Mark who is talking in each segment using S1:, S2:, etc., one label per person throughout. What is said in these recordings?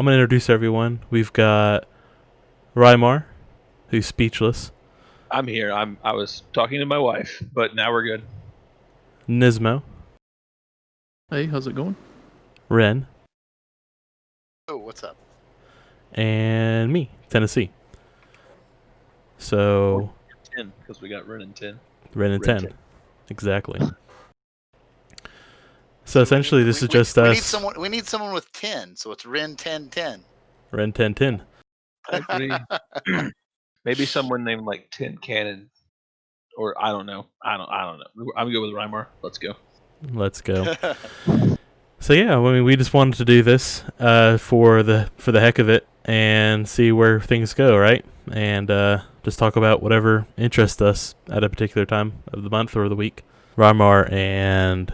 S1: I'm going to introduce everyone. We've got Rymar, who's speechless.
S2: I'm here. I was talking to my wife, but now we're good.
S1: Nizmo.
S3: Hey, how's it going?
S1: Wren.
S4: Oh, what's up?
S1: And me, Tennessee. So
S2: 10, because we got Wren and 10.
S1: Wren and
S2: Wren
S1: 10.
S2: 10.
S1: Exactly. So essentially, this is just us.
S4: We need someone with 10, so it's Wren 1010.
S1: Wren 1010.
S2: I agree. Maybe someone named like 10 Cannon, or I don't know. I don't know. I'm good with Rymar. Let's go.
S1: Let's go. So yeah, I mean, we just wanted to do this for the heck of it and see where things go, right? And just talk about whatever interests us at a particular time of the month or the week. Rymar and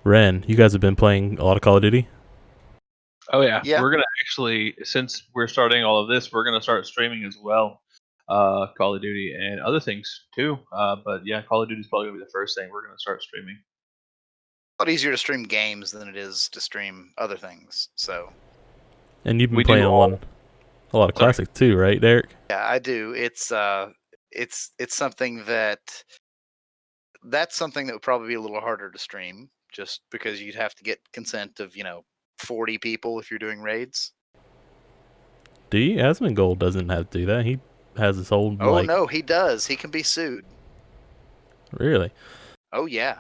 S1: Wren, you guys have been playing a lot of Call of Duty?
S2: Oh yeah.
S4: Yeah.
S2: We're gonna actually, since we're starting all of this, we're gonna start streaming as well. Call of Duty and other things too. But yeah, Call of Duty is probably gonna be the first thing we're gonna start streaming.
S4: A lot easier to stream games than it is to stream other things. So
S1: And you've been
S2: We do
S1: playing a
S2: all-
S1: lot of classics too, right, Derek?
S4: yeah, I do. It's something that's something that would probably be a little harder to stream, just because you'd have to get consent of 40 people if you're doing raids.
S1: Asmongold doesn't have to do that. He has his whole
S4: Oh no, he does. He can be sued.
S1: Really?
S4: Oh yeah.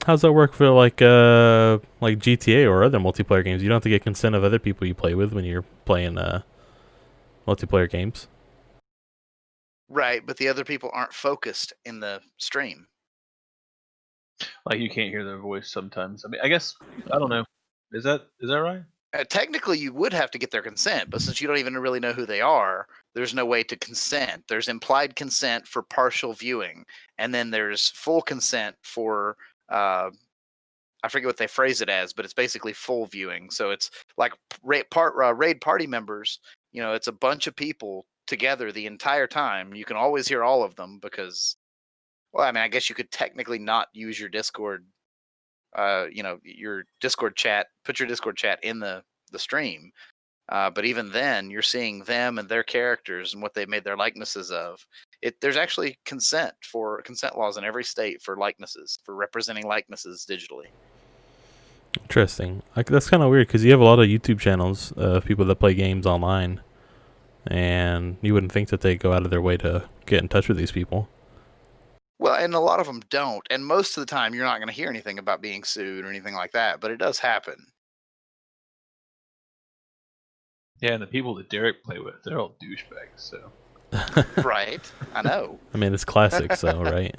S1: How's that work for like GTA or other multiplayer games? You don't have to get consent of other people you play with when you're playing multiplayer games.
S4: Right, but the other people aren't focused in the stream.
S2: Like you can't hear their voice sometimes. I mean, I guess I don't know. Is that right?
S4: Technically, you would have to get their consent, but since you don't even really know who they are, there's no way to consent. There's implied consent for partial viewing, and then there's full consent for I forget what they phrase it as, but it's basically full viewing. So it's like raid party members. It's a bunch of people together the entire time. You can always hear all of them because, well, I mean, I guess you could technically not use your Discord. Your Discord chat, put your Discord chat in the stream. But even then, you're seeing them and their characters and what they've made their likenesses of. There's actually consent laws in every state for likenesses, for representing likenesses digitally.
S1: Interesting. That's kind of weird because you have a lot of YouTube channels of people that play games online, and you wouldn't think that they go out of their way to get in touch with these people.
S4: Well, and a lot of them don't. And most of the time, you're not going to hear anything about being sued or anything like that, but it does happen.
S2: Yeah, and the people that Derek play with, they're all douchebags. So
S4: Right. I know.
S1: I mean, it's classic, so right.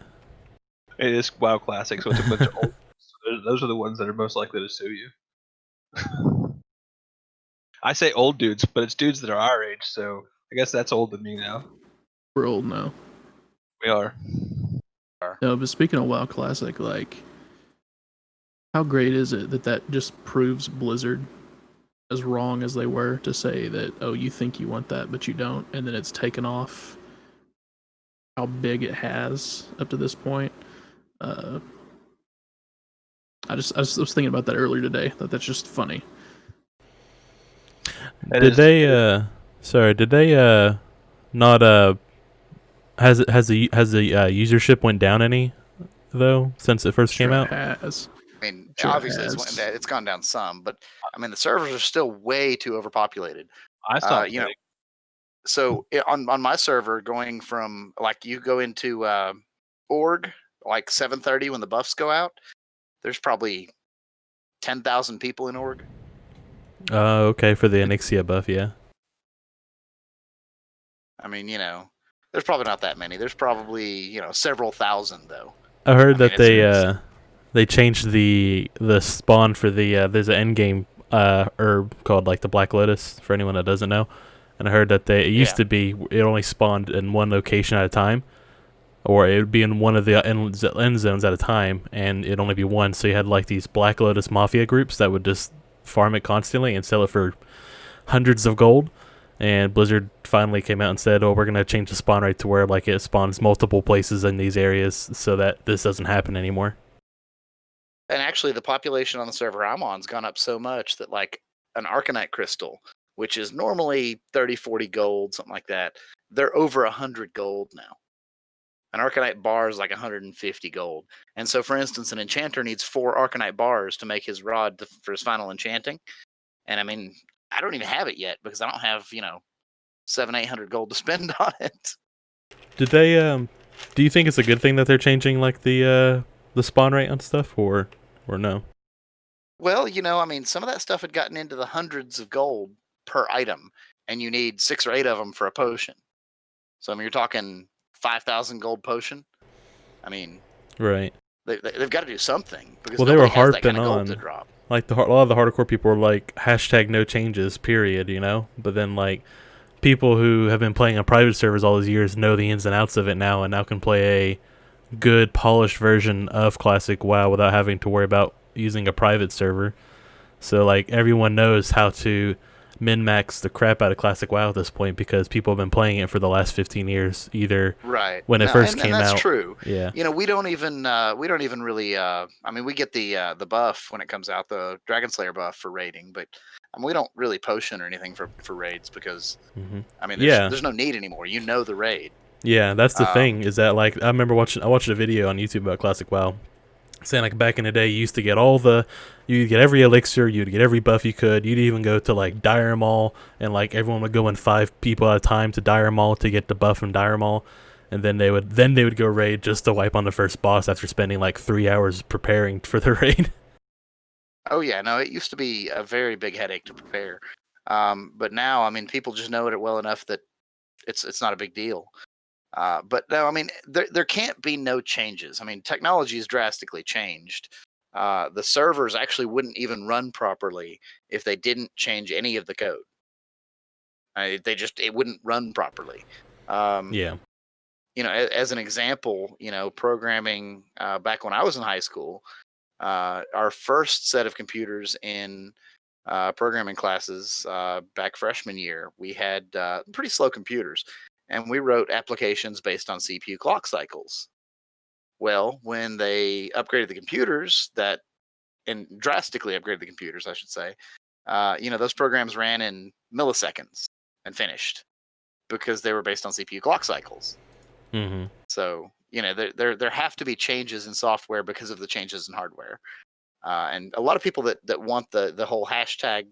S2: it is WoW Classic, so it's a bunch of old. So those are the ones that are most likely to sue you. I say old dudes, but it's dudes that are our age, so I guess that's old to me now.
S3: We're old now.
S2: We are.
S3: No, but speaking of WoW Classic, like, how great is it that just proves Blizzard as wrong as they were to say that, oh, you think you want that, but you don't, and then it's taken off how big it has up to this point. I was thinking about that earlier today. That's just funny.
S1: Did they not has the usership went down any though since it first came out?
S3: Has.
S4: I mean,
S3: Sure
S4: obviously,
S3: has.
S4: it's gone down some, but I mean, the servers are still way too overpopulated.
S2: I saw
S4: So on my server, going from like you go into org like 7:30 when the buffs go out, there's probably 10,000 people in org.
S1: Okay, for the Onyxia buff, yeah.
S4: I mean, there's probably not that many. There's probably several thousand though.
S1: I heard
S4: I mean,
S1: that they changed the spawn for the there's an end game herb called like the Black Lotus for anyone that doesn't know, and I heard that it used to be it only spawned in one location at a time, or it would be in one of the end zones at a time, and it'd only be one. So you had like these Black Lotus mafia groups that would just farm it constantly and sell it for hundreds of gold. And Blizzard finally came out and said, "Oh, we're gonna change the spawn rate to where like it spawns multiple places in these areas, so that this doesn't happen anymore."
S4: And actually, the population on the server I'm on's gone up so much that like an Arcanite crystal, which is normally 30, 40 gold, something like that. They're over 100 gold now. An Arcanite bar is like 150 gold. And so, for instance, an enchanter needs 4 Arcanite bars to make his rod for his final enchanting. And I mean, I don't even have it yet because I don't have, 700-800 gold to spend on it.
S1: Did they do you think it's a good thing that they're changing like the spawn rate on stuff or no?
S4: Well, I mean, some of that stuff had gotten into the hundreds of gold per item, and you need 6 or 8 of them for a potion. So I mean, you're talking 5,000 gold potion. I mean,
S1: right.
S4: They've got to do something because
S1: well, they were
S4: has that
S1: harping
S4: kind of gold
S1: on
S4: to drop.
S1: like a lot of the hardcore people were like #no changes period, but then like people who have been playing on private servers all these years know the ins and outs of it now and now can play a good polished version of classic WoW without having to worry about using a private server. So like everyone knows how to min-max the crap out of classic WoW at this point because people have been playing it for the last 15 years, either
S4: right
S1: when it first came
S4: and that's
S1: out.
S4: True.
S1: Yeah.
S4: We don't even really I mean, we get the buff when it comes out, the Dragon Slayer buff for raiding, but we don't really potion or anything for raids because I mean there's no need anymore. The raid.
S1: Yeah, that's the thing is that like I remember I watched a video on YouTube about classic WoW saying like back in the day you used to get you'd get every elixir, you'd get every buff you could, you'd even go to like Dire Maul and like everyone would go in 5 people at a time to Dire Maul to get the buff from Dire Maul, and then they would go raid just to wipe on the first boss after spending like 3 hours preparing for the raid.
S4: Oh yeah, no, it used to be a very big headache to prepare, but now I mean people just know it well enough that it's not a big deal. But no, I mean, there can't be no changes. I mean, technology has drastically changed. The servers actually wouldn't even run properly if they didn't change any of the code. It wouldn't run properly.
S1: Yeah.
S4: As an example, programming back when I was in high school, our first set of computers in programming classes back freshman year, we had pretty slow computers. And we wrote applications based on CPU clock cycles. Well, when they upgraded the computers, and drastically upgraded the computers, I should say, those programs ran in milliseconds and finished because they were based on CPU clock cycles.
S1: Mm-hmm.
S4: So, there have to be changes in software because of the changes in hardware. And a lot of people that want the whole hashtag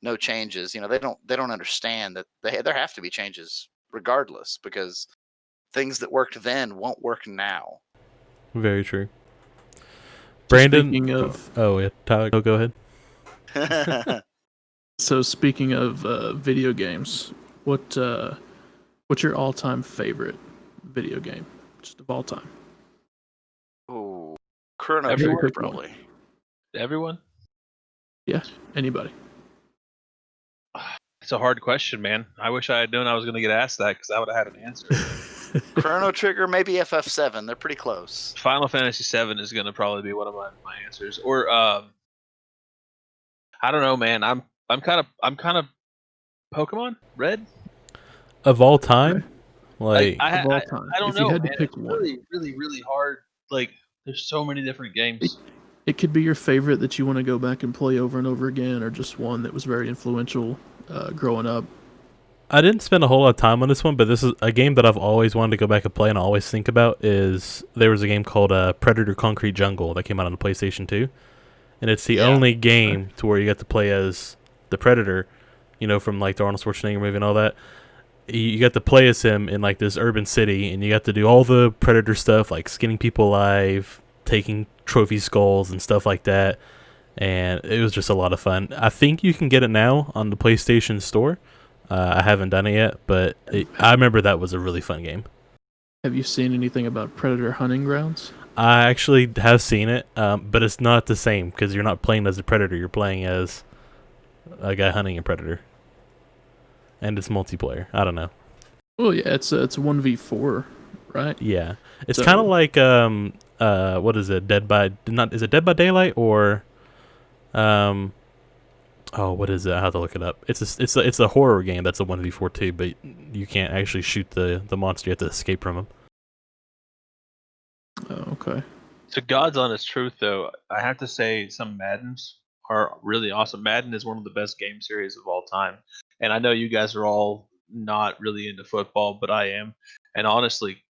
S4: no changes, they don't understand that there have to be changes regardless, because things that worked then won't work now.
S1: Very true. Brandon,
S3: speaking of,
S1: yeah, Tyler, go ahead.
S3: So speaking of video games, what's your all-time favorite video game, just of all time?
S4: Oh, Chrono Trigger, probably.
S2: Everyone?
S3: Yeah, anybody.
S2: It's a hard question, man. I wish I had known I was going to get asked that because I would have had an answer.
S4: Chrono Trigger, maybe FF7. They're pretty close.
S2: Final Fantasy VII is going to probably be one of my answers. Or I don't know, man. I'm kind of Pokemon Red
S1: of all time.
S3: Okay.
S1: Like
S3: of all time.
S2: I don't
S3: if
S2: know.
S3: You had
S2: man.
S3: to pick
S2: it's
S3: one.
S2: really, really, really hard. Like there's so many different games.
S3: It could be your favorite that you want to go back and play over and over again, or just one that was very influential growing up.
S1: I didn't spend a whole lot of time on this one, but this is a game that I've always wanted to go back and play and I always think about. There was a game called Predator Concrete Jungle that came out on the PlayStation 2. And it's the only game to where you get to play as the Predator, from like the Arnold Schwarzenegger movie and all that. You got to play as him in like this urban city, and you got to do all the Predator stuff, like skinning people alive, taking trophy skulls and stuff like that. And it was just a lot of fun. I think you can get it now on the PlayStation Store. I haven't done it yet, but I remember that was a really fun game.
S3: Have you seen anything about Predator Hunting Grounds?
S1: I actually have seen it, but it's not the same because you're not playing as a predator. You're playing as a guy hunting a predator, and it's multiplayer. I don't know.
S3: Well, yeah, it's a 1v4, right?
S1: Yeah, it's kind of like what is it? Is it Dead by Daylight or what is it? I have to look it up. It's a horror game that's a 1v4 too, but you can't actually shoot the monster. You have to escape from him.
S3: Oh, okay.
S2: To God's honest truth, though, I have to say some Maddens are really awesome. Madden is one of the best game series of all time, and I know you guys are all not really into football, but I am. And honestly,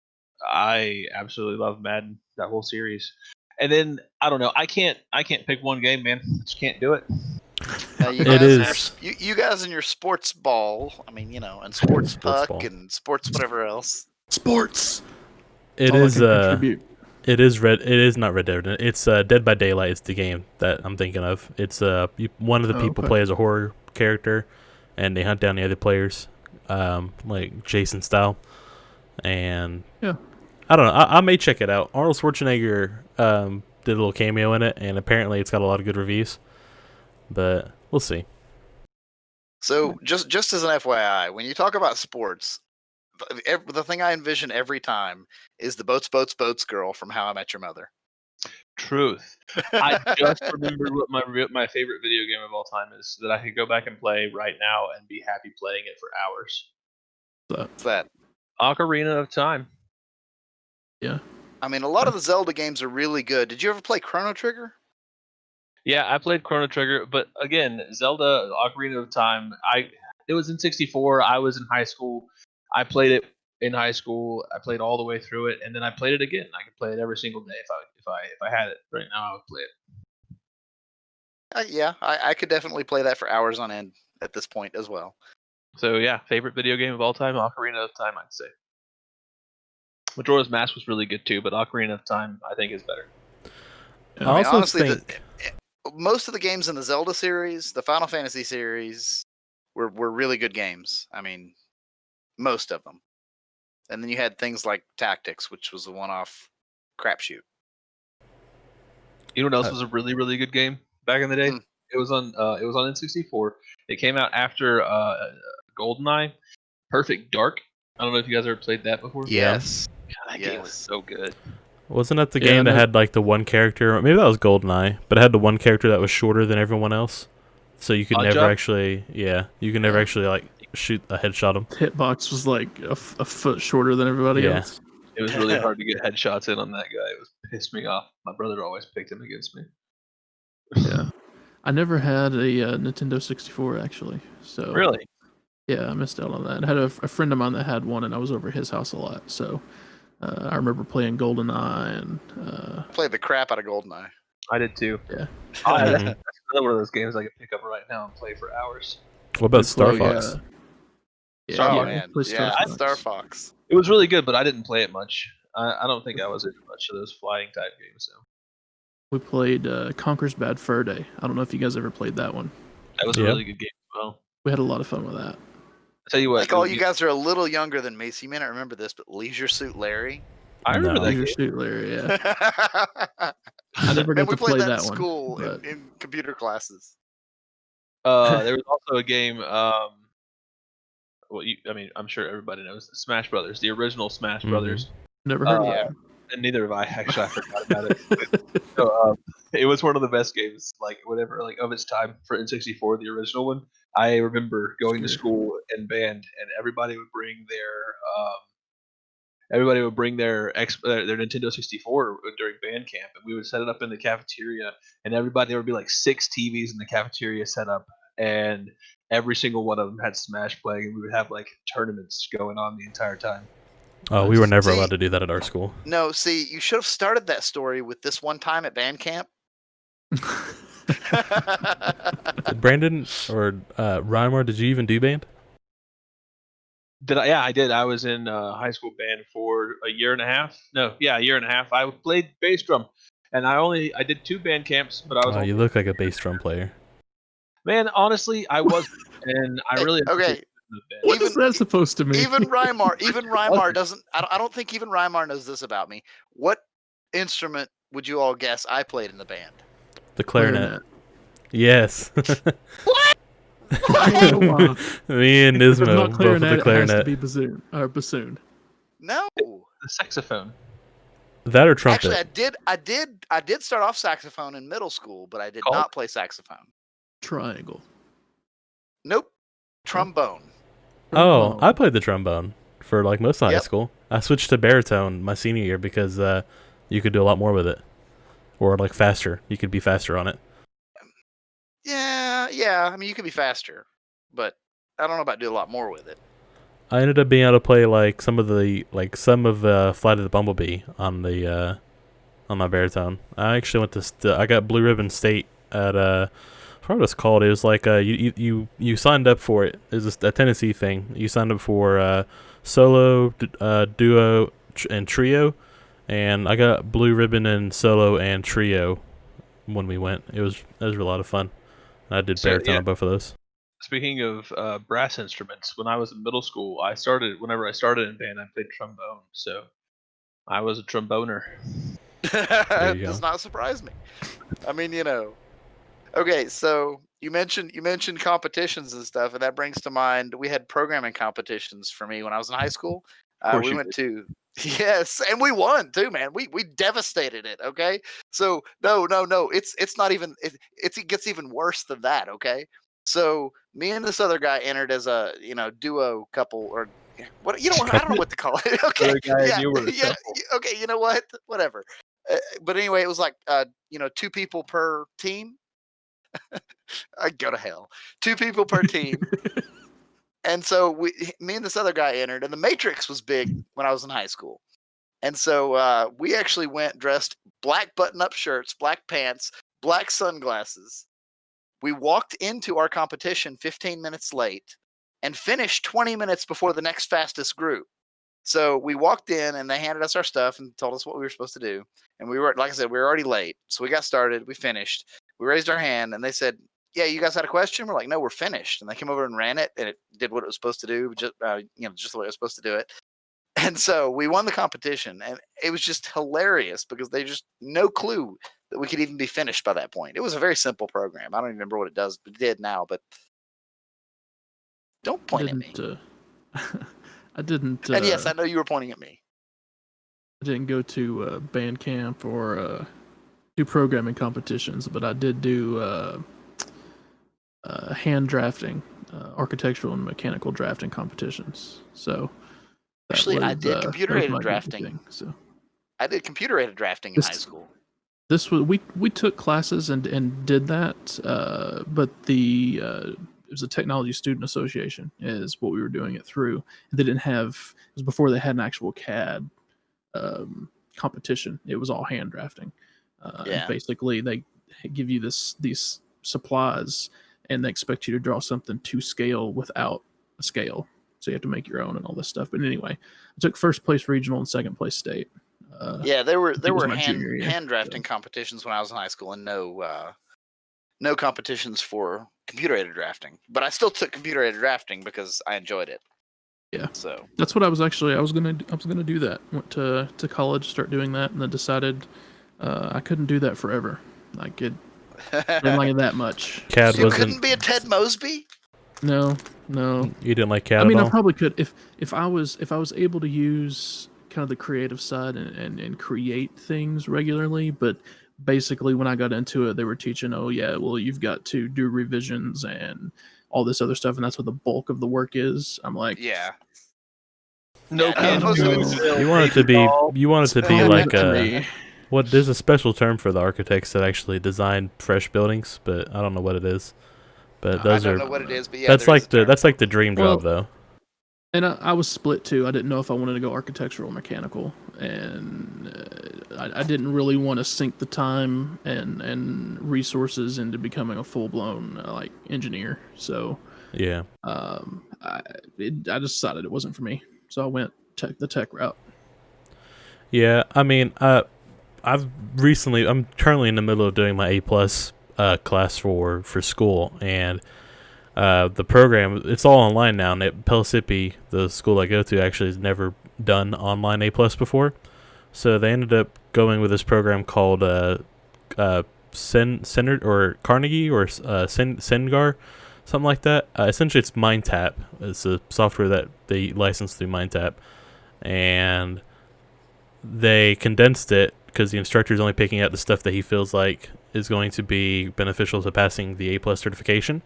S2: I absolutely love Madden, that whole series. And then I don't know, I can't pick one game, man. I just can't do it.
S4: You
S1: It
S4: guys
S1: is.
S4: you guys and your sports ball. I mean, and sports
S1: Sports
S4: puck
S1: ball.
S4: and sports whatever else.
S3: Sports.
S1: It
S3: All I
S1: is.
S3: can contribute.
S1: It is Red. It is not Red Dead. It's Dead by Daylight. Is the game that I'm thinking of. It's one of the people
S3: okay.
S1: play as a horror character, and they hunt down the other players, like Jason style. And
S3: Yeah.
S1: I don't know. I may check it out. Arnold Schwarzenegger did a little cameo in it, and apparently it's got a lot of good reviews. But we'll see.
S4: So just as an FYI, when you talk about sports, the thing I envision every time is the boats girl from How I Met Your Mother.
S2: Truth. I just remembered what my favorite video game of all time is that I could go back and play right now and be happy playing it for hours.
S4: What's that?
S2: Ocarina of Time.
S3: Yeah.
S4: I mean, a lot of the Zelda games are really good. Did you ever play Chrono Trigger?
S2: Yeah, I played Chrono Trigger, but again, Zelda Ocarina of Time, it was in 64. I was in high school. I played it in high school. I played all the way through it, and then I played it again. I could play it every single day if I had it right now. I would play it.
S4: Yeah, I could definitely play that for hours on end at this point as well.
S2: So yeah, favorite video game of all time, Ocarina of Time, I'd say. Majora's Mask was really good too, but Ocarina of Time I think is better.
S1: I
S4: mean,
S1: also
S4: honestly,
S1: think
S4: most of the games in the Zelda series, the Final Fantasy series, were really good games. I mean, most of them. And then you had things like Tactics, which was a one-off crapshoot.
S2: You know what else was a really, really good game back in the day? It was on N64. It came out after GoldenEye. Perfect Dark. I don't know if you guys ever played that before.
S4: Yes.
S2: God, that game was so good.
S1: Wasn't that the game that had like the one character? Maybe that was GoldenEye, but it had the one character that was shorter than everyone else, so you could never actually, like shoot a headshot him.
S3: Hitbox was like a foot shorter than everybody else.
S2: It was really hard to get headshots in on that guy. It was pissed me off. My brother always picked him against me.
S3: Yeah, I never had a Nintendo 64 actually. So
S2: really,
S3: yeah, I missed out on that. I had a friend of mine that had one, and I was over at his house a lot. So I remember playing GoldenEye and
S4: played the crap out of GoldenEye.
S2: I did too.
S3: Yeah,
S2: That's another one of those games I could pick up right now and play for hours.
S1: What about Star Fox?
S4: Star Fox.
S2: It was really good, but I didn't play it much. I don't think I was into much of those flying type games. So
S3: we played Conker's Bad Fur Day. I don't know if you guys ever played that one.
S2: That was a really good game as well.
S3: We had a lot of fun with that.
S2: I tell you what,
S4: like all you guys are a little younger than me, so you may not remember this, but Leisure Suit Larry.
S2: I remember that
S3: Leisure Suit Larry. Yeah. I never got to play that
S4: in
S3: one.
S4: School in computer classes.
S2: There was also a game. I'm sure everybody knows Smash Brothers, the original Smash Brothers.
S3: Never heard of it.
S2: And neither have I. Actually, I forgot about it. So it was one of the best games, like whatever, like of its time for N64, the original one. I remember going to school in band, and everybody would bring their Nintendo 64 during band camp, and we would set it up in the cafeteria, and there would be like 6 TVs in the cafeteria set up, and every single one of them had Smash playing, and we would have like tournaments going on the entire time.
S1: Oh, we were never allowed to do that at our school.
S4: No, see, you should have started that story with this one time at band camp.
S1: Brandon or Rymar, did you even do band?
S2: Yeah, I did. I was in high school band for a year and a half. A year and a half. I played bass drum, and I did 2 band camps, but I was.
S1: Oh, you look like a bass drum player.
S2: Man, honestly, I was, and I really.
S4: Okay.
S3: What is that supposed to mean?
S4: Even Rymar doesn't. I don't think even Rymar knows this about me. What instrument would you all guess I played in the band?
S1: The clarinet. Yes.
S4: What?
S1: Me and Nizmo both with the clarinet.
S3: It has to be bassoon.
S4: No.
S2: The saxophone.
S1: That or trumpet.
S4: Actually, I did start off saxophone in middle school, but I did not play saxophone.
S3: Triangle.
S4: Nope. Trombone.
S1: Oh, I played the trombone for like most of high school. I switched to baritone my senior year because you could do a lot more with it, or like faster. You could be faster on it.
S4: Yeah. I mean, you could be faster, but I don't know about do a lot more with it.
S1: I ended up being able to play like some of Flight of the Bumblebee on my baritone. I actually went to I got Blue Ribbon State at I forgot what it's called. It was like you signed up for it. It was a Tennessee thing. You signed up for solo, duo, and trio, and I got Blue Ribbon in solo and trio when we went. It was a lot of fun. I did baritone on both of those.
S2: Speaking of brass instruments, when I was in middle school, whenever I started in band, I played trombone. So I was a tromboner.
S4: It does not surprise me. I mean, Okay, so you mentioned competitions and stuff, and that brings to mind we had programming competitions for me when I was in high school. We went to yes, and we won too, man. We devastated it. Okay, so no, it's not even it gets even worse than that. Okay, so me and this other guy entered as a duo couple or what I don't know what to call it. Okay, okay, you know what, whatever. But anyway, it was like 2 people per team. I'd go to hell. 2 people per team. And so me and this other guy entered, and the Matrix was big when I was in high school. And so we actually went dressed black button-up shirts, black pants, black sunglasses. We walked into our competition 15 minutes late and finished 20 minutes before the next fastest group. So we walked in, and they handed us our stuff and told us what we were supposed to do. And we were, like I said, we were already late. So we got started. We finished. We raised our hand, and they said, yeah, you guys had a question? We're like, no, we're finished. And they came over and ran it, and it did what it was supposed to do, just the way it was supposed to do it. And so we won the competition, and it was just hilarious because they just no clue that we could even be finished by that point. It was a very simple program. I don't even remember what it does, but it did now. But don't point at me.
S3: I didn't.
S4: And yes, I know you were pointing at me.
S3: I didn't go to band camp or do programming competitions, but I did do hand drafting, architectural and mechanical drafting competitions. So
S4: actually, I did computer-aided drafting.
S3: So
S4: I did computer-aided drafting in high school.
S3: This was we took classes and did that, but it was a technology student association is what we were doing it through. They didn't have it was before they had an actual CAD competition. It was all hand drafting. And basically, they give you these supplies, and they expect you to draw something to scale without a scale. So you have to make your own and all this stuff. But anyway, I took first place regional and second place state.
S4: There were hand drafting competitions when I was in high school, and no competitions for computer-aided drafting. But I still took computer-aided drafting because I enjoyed it.
S3: Yeah.
S4: So
S3: that's what I was gonna do that. Went to college, start doing that, and then decided I couldn't do that forever. I didn't like it that much.
S1: CAD
S4: you couldn't be a Ted Mosby?
S3: No.
S1: You didn't like CAD
S3: I mean,
S1: at all?
S3: I probably could if I was able to use kind of the creative side and create things regularly, but basically when I got into it, they were teaching, you've got to do revisions and all this other stuff, and that's what the bulk of the work is. I'm like,
S2: no,
S1: you want it to be like what? There's a special term for the architects that actually design fresh buildings, but I don't know what it is. But those
S4: I don't know what it is, but
S1: that's like the dream job though.
S3: And I was split too. I didn't know if I wanted to go architectural or mechanical, and I didn't really want to sink the time and resources into becoming a full blown engineer. So I decided it wasn't for me. So I went the tech route. Yeah,
S1: I mean, I'm currently in the middle of doing my A+ class for school, and the program, it's all online now. And Pellissippi, the school I go to, actually has never done online A+ before. So they ended up going with this program called Carnegie or Sengar, something like that. Essentially, it's MindTap. It's a software that they license through MindTap, and they condensed it because the instructor is only picking out the stuff that he feels like is going to be beneficial to passing the A+ certification.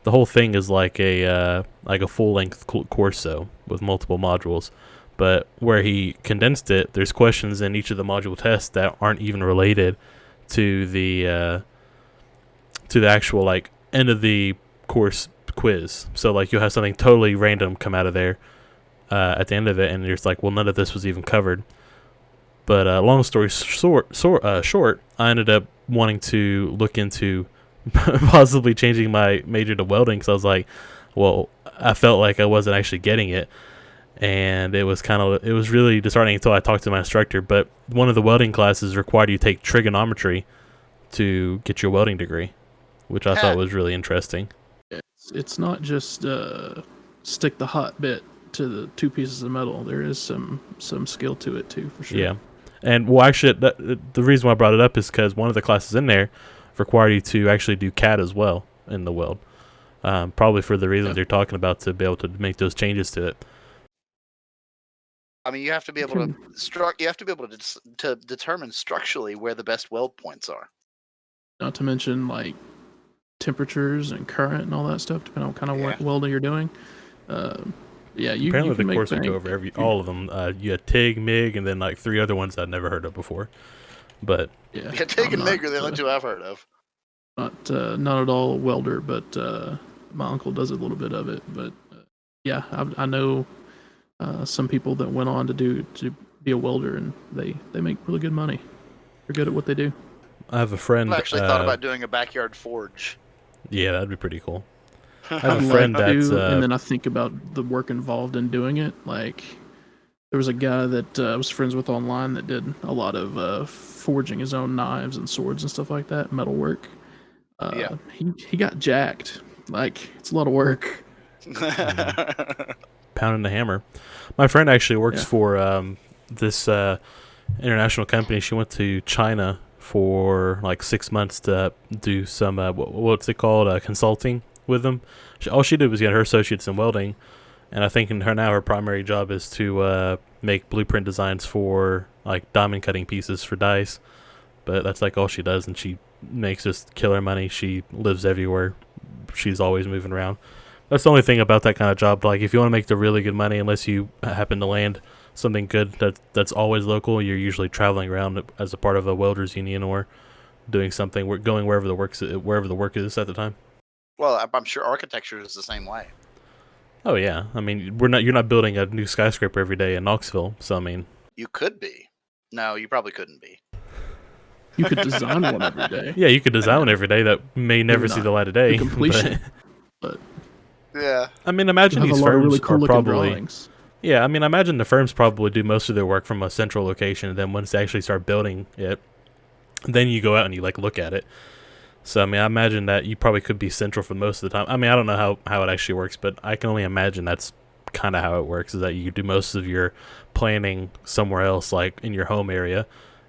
S1: The whole thing is like a full-length course, though, with multiple modules. But where he condensed it, there's questions in each of the module tests that aren't even related to the to the actual like end of the course quiz. So like you'll have something totally random come out of there at the end of it, and you're just like, well, none of this was even covered. But long story short, I ended up wanting to look into possibly changing my major to welding, because I was like, well, I felt like I wasn't actually getting it, and it was really disheartening until I talked to my instructor. But one of the welding classes required you to take trigonometry to get your welding degree, which I thought was really interesting.
S3: It's not just stick the hot bit to the two pieces of metal. There is some skill to it too, for sure.
S1: Yeah, and well, actually, the reason why I brought it up is because one of the classes in there require you to actually do CAD as well in the weld. Probably for the reasons you're talking about, to be able to make those changes to it.
S4: I mean, you have to be able to determine structurally where the best weld points are.
S3: Not to mention like temperatures and current and all that stuff, depending on what kind of welding you're doing.
S1: Apparently the course would go over all of them. You had TIG, MIG, and then like 3 other ones I'd never heard of before. But
S4: TIG and MIG are the only 2 I've heard of.
S3: Not at all a welder, but my uncle does a little bit of it. But I know some people that went on to be a welder, and they make really good money. They're good at what they do.
S1: I have a friend.
S4: I've actually thought about doing a backyard forge.
S1: Yeah, that'd be pretty cool. I have a friend that's
S3: and then I think about the work involved in doing it. Like, there was a guy that I was friends with online that did a lot of forging his own knives and swords and stuff like that, metal work. He got jacked. Like, it's a lot of work.
S1: Pounding the hammer. My friend actually works for this international company. She went to China for like 6 months to do some what's it called, consulting with them. All she did was get her associates in welding, and I think her primary job is to make blueprint designs for like diamond cutting pieces for dice. But that's like all she does, and she makes just killer money. She lives everywhere. She's always moving around. That's the only thing about that kind of job. Like, if you want to make the really good money, unless you happen to land something good that's always local, you're usually traveling around as a part of a welders union or doing something. We're going wherever the work is at the time.
S4: Well, I'm sure architecture is the same way.
S1: Oh yeah, I mean, you're not building a new skyscraper every day in Knoxville, so I mean,
S4: you could be. No, you probably couldn't be.
S3: You could design one every day.
S1: Yeah, you could design one every day that may never see the light of day.
S3: Completion, but
S4: yeah.
S1: I mean, imagine these firms
S3: really cool
S1: are probably.
S3: Drawings.
S1: Yeah, I mean, I imagine the firms probably do most of their work from a central location, and then once they actually start building it, then you go out and you like look at it. So I mean, I imagine that you probably could be central for most of the time. I mean, I don't know how it actually works, but I can only imagine that's kind of how it works, is that you do most of your planning somewhere else, like in your home area,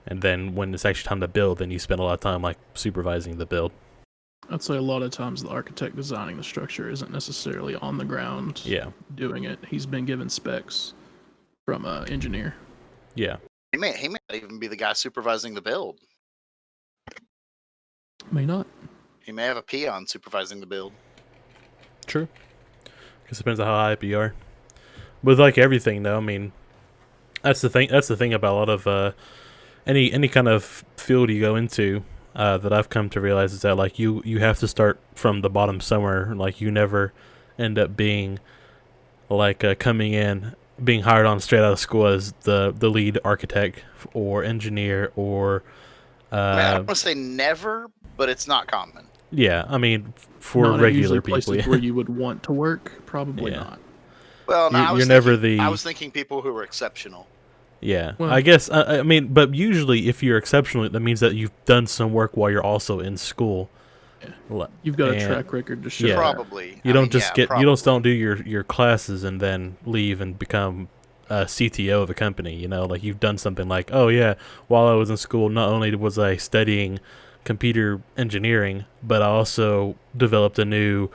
S1: and then when it's actually time to build, then you spend a lot of time like supervising the build.
S3: I'd say a lot of times the architect designing the structure isn't necessarily on the ground doing it. He's been given specs from an engineer.
S1: Yeah.
S4: He may even be the guy supervising the build.
S3: May not.
S4: He may have a peon supervising the build.
S1: True. Because it depends on how high up you are. With like everything, though, I mean, that's the thing about a lot of any kind of field you go into. That I've come to realize is that like you have to start from the bottom somewhere. Like, you never end up being like coming in, being hired on straight out of school as the lead architect or engineer or.
S4: I don't want to say never, but it's not common.
S1: Yeah, I mean, for
S3: not
S1: regular people,
S3: places where you would want to work, probably not.
S4: Well, no, I was thinking people who were exceptional.
S1: Yeah, well, I guess, I mean, but usually if you're exceptional, that means that you've done some work while you're also in school.
S3: Yeah. You've got a track record to show.
S1: Yeah.
S4: Probably.
S1: You don't don't do your classes and then leave and become a CTO of a company, you know? Like, you've done something like, oh yeah, while I was in school, not only was I studying computer engineering, but I also developed a new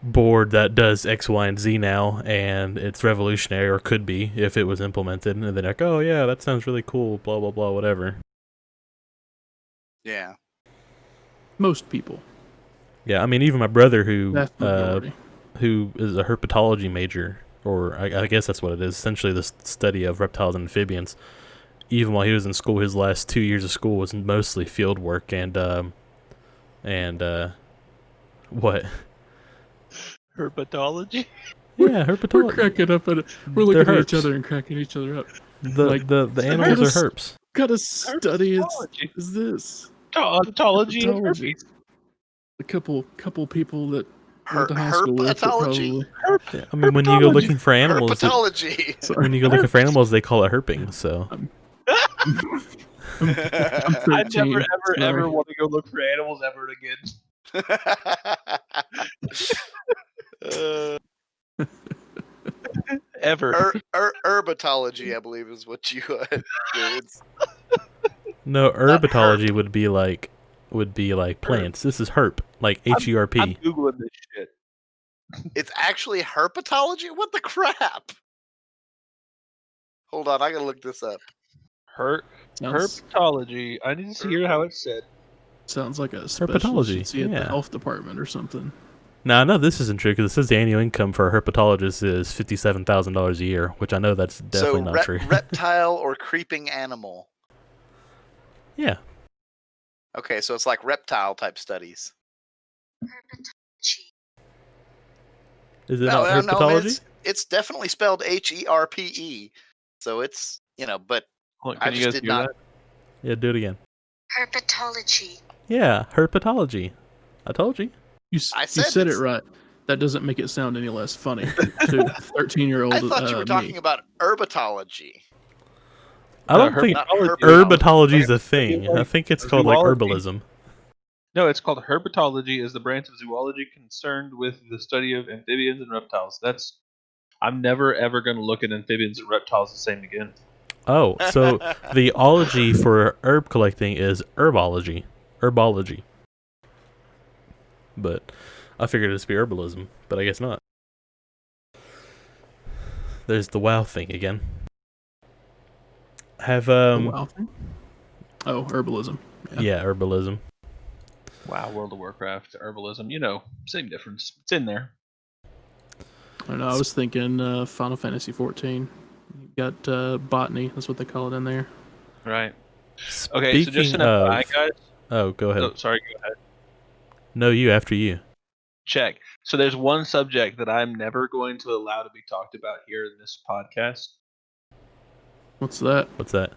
S1: board that does X, Y, and Z now, and it's revolutionary, or could be if it was implemented. And they're like, oh yeah, that sounds really cool, blah blah blah, whatever.
S4: Yeah.
S3: Most people.
S1: Yeah, I mean, even my brother who is a herpetology major, or I guess that's what it is, essentially the study of reptiles and amphibians. Even while he was in school, his last 2 years of school was mostly field work and What?
S2: Herpetology?
S1: Yeah,
S3: We're
S1: herpetology.
S3: cracking up at we're
S1: They're
S3: looking at each
S1: herps.
S3: other and cracking each other up.
S1: The
S3: Like,
S1: the animals are herps.
S3: What kind of study
S2: Herpetology.
S3: is this?
S2: Ontology of
S3: Herpetology.
S2: herpes.
S3: A couple people that went to high school with it
S4: Herpetology.
S3: probably.
S1: Yeah, I mean, when you go looking for animals,
S4: Herpetology.
S1: when you go looking for animals, they call it herping. So
S3: I'm
S2: I
S3: 13,
S2: never,
S3: sorry.
S2: ever want to go look for animals ever again. Ever.
S4: Herpetology, I believe, is what you it's
S1: no,
S4: Not
S1: herpetology would be like plants. This is herp, like HERP.
S2: I'm Googling this shit.
S4: It's actually herpetology? What the crap? Hold on, I gotta look this up.
S2: Herpetology. I need to hear how it's said.
S3: Sounds like a specialist
S1: Herpetology,
S3: you'd see at the
S1: yeah.
S3: health department or something.
S1: Now I know this isn't true because it says the annual income for a herpetologist is $57,000 a year, which I know that's definitely not true.
S4: Reptile or creeping animal.
S1: Yeah.
S4: Okay, so it's like reptile type studies.
S1: Is it not herpetology?
S4: It's definitely spelled HERPE. So it's, but
S2: Hold on,
S4: I
S2: can you
S4: just
S2: guys
S4: did
S2: hear
S4: not.
S2: that?
S1: Yeah, do it again.
S5: Herpetology.
S1: Yeah, herpetology. I told you.
S3: You
S4: I
S3: said
S4: said
S3: it
S4: it's-
S3: right. That doesn't make it sound any less funny to 13-year-old
S4: I thought you were talking about herbetology.
S1: I don't think
S4: Not
S1: herbetology is a thing. I think it's called like
S2: zoology.
S1: herbalism.
S2: No, it's called herpetology. Is the branch of zoology concerned with the study of amphibians and reptiles? I'm never ever going to look at amphibians and reptiles the same again.
S1: Oh, so the ology for herb collecting is herbology. Herbology. But I figured it'd be herbalism, but I guess not. There's the WoW thing again. Have
S3: wow thing? Oh, herbalism.
S1: yeah, herbalism.
S2: Wow, World of Warcraft, herbalism, same difference. It's in there.
S3: I don't know. I was thinking Final Fantasy 14. You got botany. That's what they call it in there.
S2: Right. Okay, so just
S1: Speaking
S2: an
S1: of,
S2: FYI, guys.
S1: oh, go ahead.
S2: Oh, sorry, go ahead.
S1: No, you after you.
S2: Check. So there's one subject that I'm never going to allow to be talked about here in this podcast.
S3: What's that?
S1: What's that?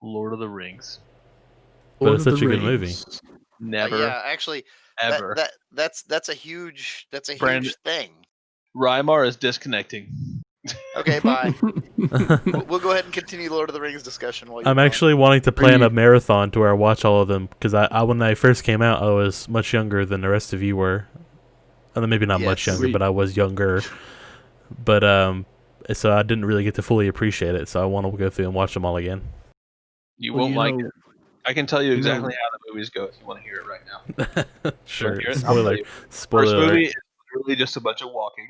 S2: Lord of the Rings.
S1: But
S3: Lord
S1: it's
S3: of
S1: such
S3: the
S1: a good movie.
S3: Rings.
S2: Never,
S4: Yeah, actually,
S2: ever.
S4: that's a huge
S2: Brandon-
S4: huge thing.
S2: Rymar is disconnecting.
S4: Okay, bye. We'll go ahead and continue Lord of the Rings discussion while you're
S1: I'm
S4: gone.
S1: actually wanting to plan
S3: you-
S1: a marathon to where I watch all of them because I when I first came out I was much younger than the rest of you were. Maybe not much
S4: Yes.
S1: younger, but I was younger. But so I didn't really get to fully appreciate it. So I want to go through and watch them all again.
S2: You
S3: Well,
S2: won't
S3: you
S2: like
S3: know-
S2: it. I can tell you
S3: know-
S2: exactly how the movies go if you want to hear it right now.
S1: Sure.
S2: Hear it? I'll tell
S1: Spoiler.
S2: you. First
S1: Spoiler.
S2: movie
S1: alert.
S2: is literally just a bunch of walking.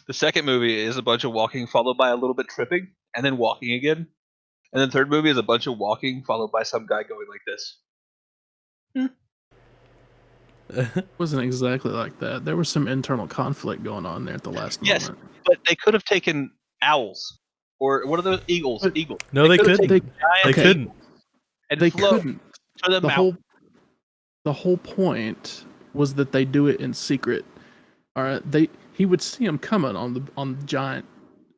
S2: The second movie is a bunch of walking followed by a little bit tripping and then walking again. And then third movie is a bunch of walking followed by some guy going like this.
S3: It wasn't exactly like that. There was some internal conflict going on there at the last
S2: Yes.
S3: moment.
S2: But they could have taken owls. Or what are those? Eagles.
S3: But-
S2: Eagles.
S1: No, they
S2: could have
S1: couldn't.
S2: taken giant
S1: They
S3: Okay.
S1: couldn't.
S2: and
S3: They
S2: flown
S3: couldn't.
S2: to the
S3: The
S2: mountain.
S3: whole point was that they do it in secret. All right, he would see them coming on the giant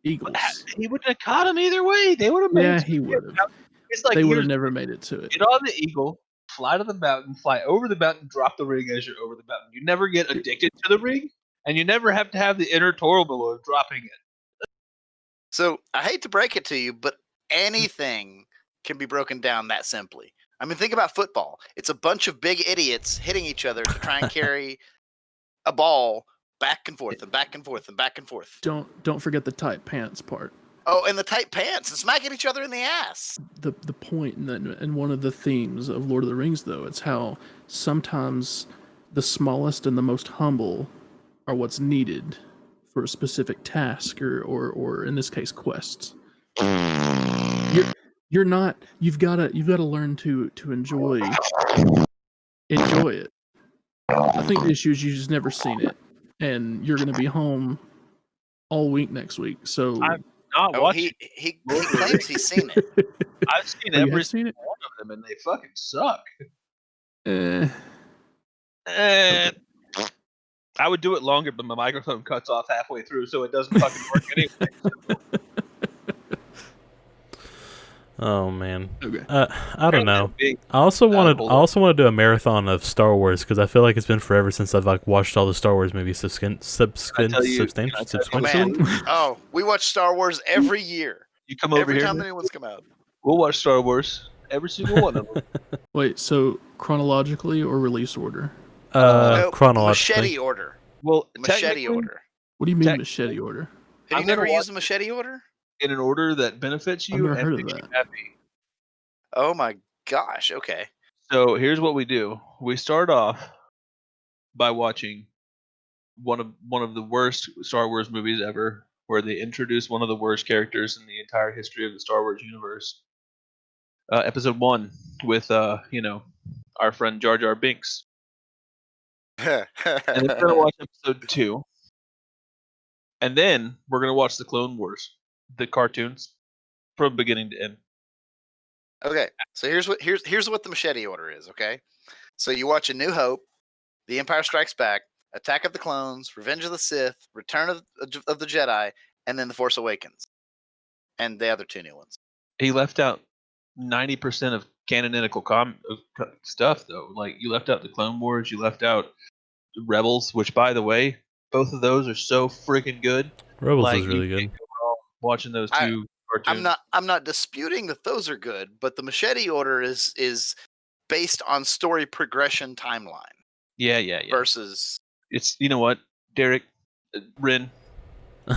S3: eagles.
S2: He wouldn't have caught him either way. They would have made
S3: Yeah,
S2: it.
S3: he would have.
S2: It's like
S3: They would
S2: here's-
S3: have never made it to it.
S2: get on the eagle, fly to the mountain, fly over the mountain, drop the ring as you're over the mountain. You never get addicted to the ring, and you never have to have the inner turmoil of dropping it.
S4: So I hate to break it to you, but anything can be broken down that simply. I mean, think about football. It's a bunch of big idiots hitting each other to try and carry a ball back and forth and back and forth and back and forth.
S3: Don't forget the tight pants part.
S4: Oh, and the tight pants and smacking each other in the ass.
S3: The point and one of the themes of Lord of the Rings, though, it's how sometimes the smallest and the most humble are what's needed for a specific task or in this case quests. You're not. You've got to learn to enjoy it. I think the issue is you just never seen it, and you're going to be home all week next week. So
S2: I'm not
S4: Oh,
S2: watching.
S4: he claims he's seen it.
S2: I've seen
S3: Oh, you
S2: every
S3: have seen it?
S2: one of them, and they fucking suck.
S3: Eh,
S2: Eh, I would do it longer, but my microphone cuts off halfway through, so it doesn't fucking work anyway.
S1: Oh man.
S3: Okay.
S1: I don't know. I also want to do a marathon of Star Wars because I feel like it's been forever since I've like watched all the Star Wars movies substantially.
S4: Oh, we watch Star Wars every year.
S2: You come over
S4: every
S2: here.
S4: Every time the new ones come out.
S2: We'll watch Star Wars. Every single one of them.
S3: Wait, so chronologically or release order?
S4: No,
S1: chronologically.
S4: Machete order.
S2: Well,
S4: machete order.
S3: What do you mean machete order?
S4: Have you never used a machete order?
S2: In an order that benefits you.
S3: I've never heard of that.
S2: Happy.
S4: Oh my gosh. Okay.
S2: So here's what we do. We start off by watching one of the worst Star Wars movies ever, where they introduce one of the worst characters in the entire history of the Star Wars universe. Episode 1 with our friend Jar Jar Binks. And then we're gonna watch episode 2. And then we're gonna watch the Clone Wars, the cartoons, from beginning to end.
S4: Okay, so here's what the machete order is. Okay, so you watch A New Hope, The Empire Strikes Back, Attack of the Clones, Revenge of the Sith, Return of the Jedi, and then The Force Awakens, and the other 2 new ones.
S2: He left out 90% of canonical stuff, though. Like, you left out the Clone Wars, you left out Rebels, which, by the way, both of those are so freaking good.
S1: Rebels is really good.
S2: Watching those 2 cartoons.
S4: I'm not disputing that those are good, but the machete order is based on story progression timeline.
S2: Yeah.
S4: Versus,
S2: it's, you know what, Derek, Wren,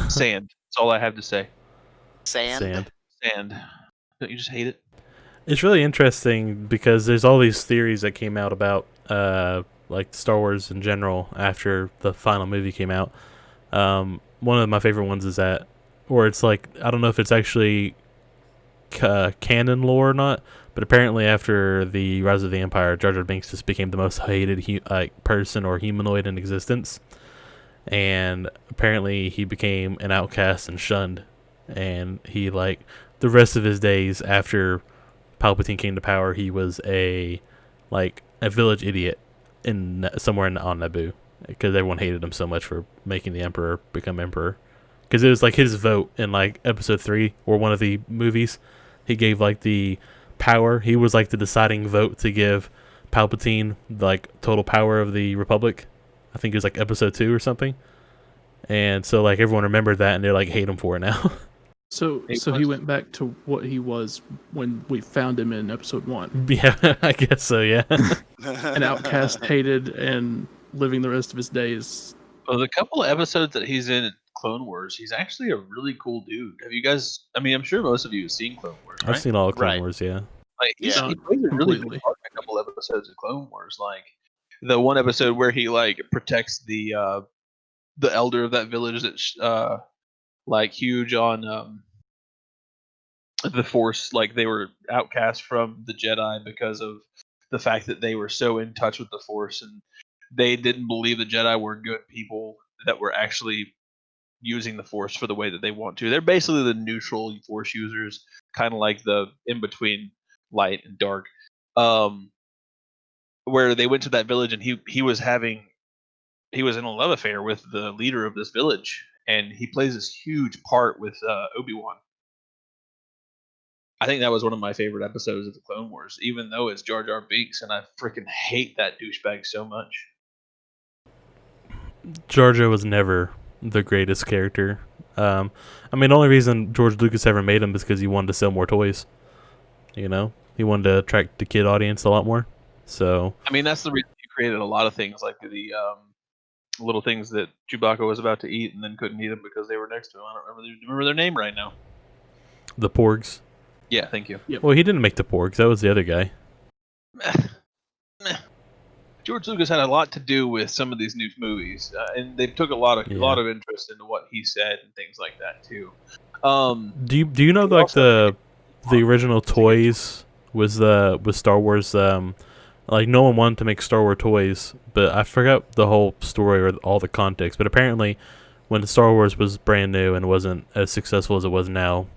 S2: sand. That's all I have to say.
S4: Sand.
S2: Don't you just hate it?
S1: It's really interesting because there's all these theories that came out about like Star Wars in general after the final movie came out. One of my favorite ones is that, or it's like, I don't know if it's actually canon lore or not, but apparently after the Rise of the Empire, Jar Jar Binks just became the most hated person or humanoid in existence, and apparently he became an outcast and shunned, and he, like, the rest of his days after Palpatine came to power, he was a village idiot somewhere on Naboo, because everyone hated him so much for making the Emperor become Emperor. Because it was like his vote in like episode 3 or one of the movies. He gave like the power. He was like the deciding vote to give Palpatine like total power of the Republic. I think it was like episode 2 or something. And so like everyone remembered that, and they like hate him for it now.
S3: So he went back to what he was when we found him in episode 1.
S1: Yeah, I guess so. Yeah.
S3: An outcast, hated, and living the rest of his days.
S2: Well, the couple of episodes that he's in Clone Wars, he's actually a really cool dude. Have you guys? I mean, I'm sure most of you have seen Clone Wars. Right?
S1: I've seen all of Clone Wars. Yeah.
S2: Like, he plays a really big part in a couple episodes of Clone Wars. Like the one episode where he like protects the elder of that village that's like huge on the Force. Like, they were outcast from the Jedi because of the fact that they were so in touch with the Force, and they didn't believe the Jedi were good people that were actually using the Force for the way that they want to. They're basically the neutral Force users, kind of like the in-between light and dark. Where they went to that village, and he was in a love affair with the leader of this village, and he plays this huge part with Obi-Wan. I think that was one of my favorite episodes of the Clone Wars, even though it's Jar Jar Binks, and I freaking hate that douchebag so much.
S1: Jar Jar was never the greatest character. I mean, the only reason George Lucas ever made him is because he wanted to sell more toys. You know, he wanted to attract the kid audience a lot more. So,
S2: I mean, that's the reason he created a lot of things, like the little things that Chewbacca was about to eat and then couldn't eat them because they were next to him. I don't remember their name right now.
S1: The Porgs.
S2: Yeah, thank you.
S3: Yep.
S1: Well, he didn't make the Porgs. That was the other guy.
S2: George Lucas had a lot to do with some of these new movies, and they took a lot of interest into what he said and things like that too.
S1: Do you know like the original toys was Star Wars? Like, no one wanted to make Star Wars toys, but I forgot the whole story or all the context. But apparently, when Star Wars was brand new and wasn't as successful as it was now,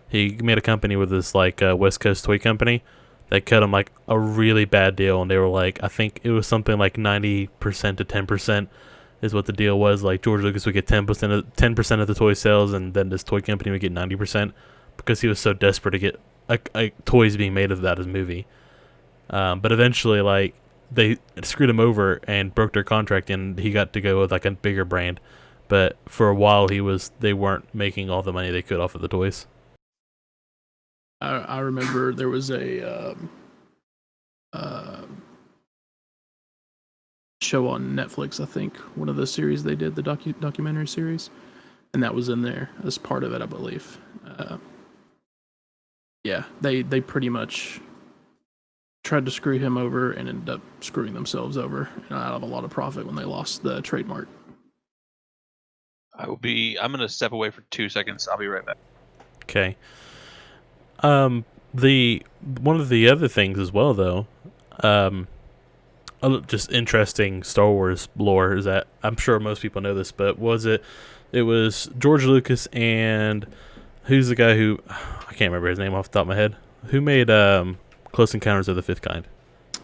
S1: he made a company with this like West Coast toy company. They cut him like a really bad deal, and they were like, I think it was something like 90% to 10%, is what the deal was. Like George Lucas would get 10% of the toy sales, and then this toy company would get 90% because he was so desperate to get toys being made of that as a movie. But eventually, like, they screwed him over and broke their contract, and he got to go with like a bigger brand. But for a while, they weren't making all the money they could off of the toys.
S3: I remember there was a show on Netflix, I think, one of the series they did, the documentary series, and that was in there as part of it, I believe. Yeah, they pretty much tried to screw him over and ended up screwing themselves over and out of a lot of profit when they lost the trademark.
S2: I'm gonna step away for 2 seconds. I'll be right back.
S1: Okay. One of the other things as well, though, just interesting Star Wars lore is that I'm sure most people know this, but it was George Lucas and who's the guy who I can't remember his name off the top of my head, who made Close Encounters of the Fifth Kind,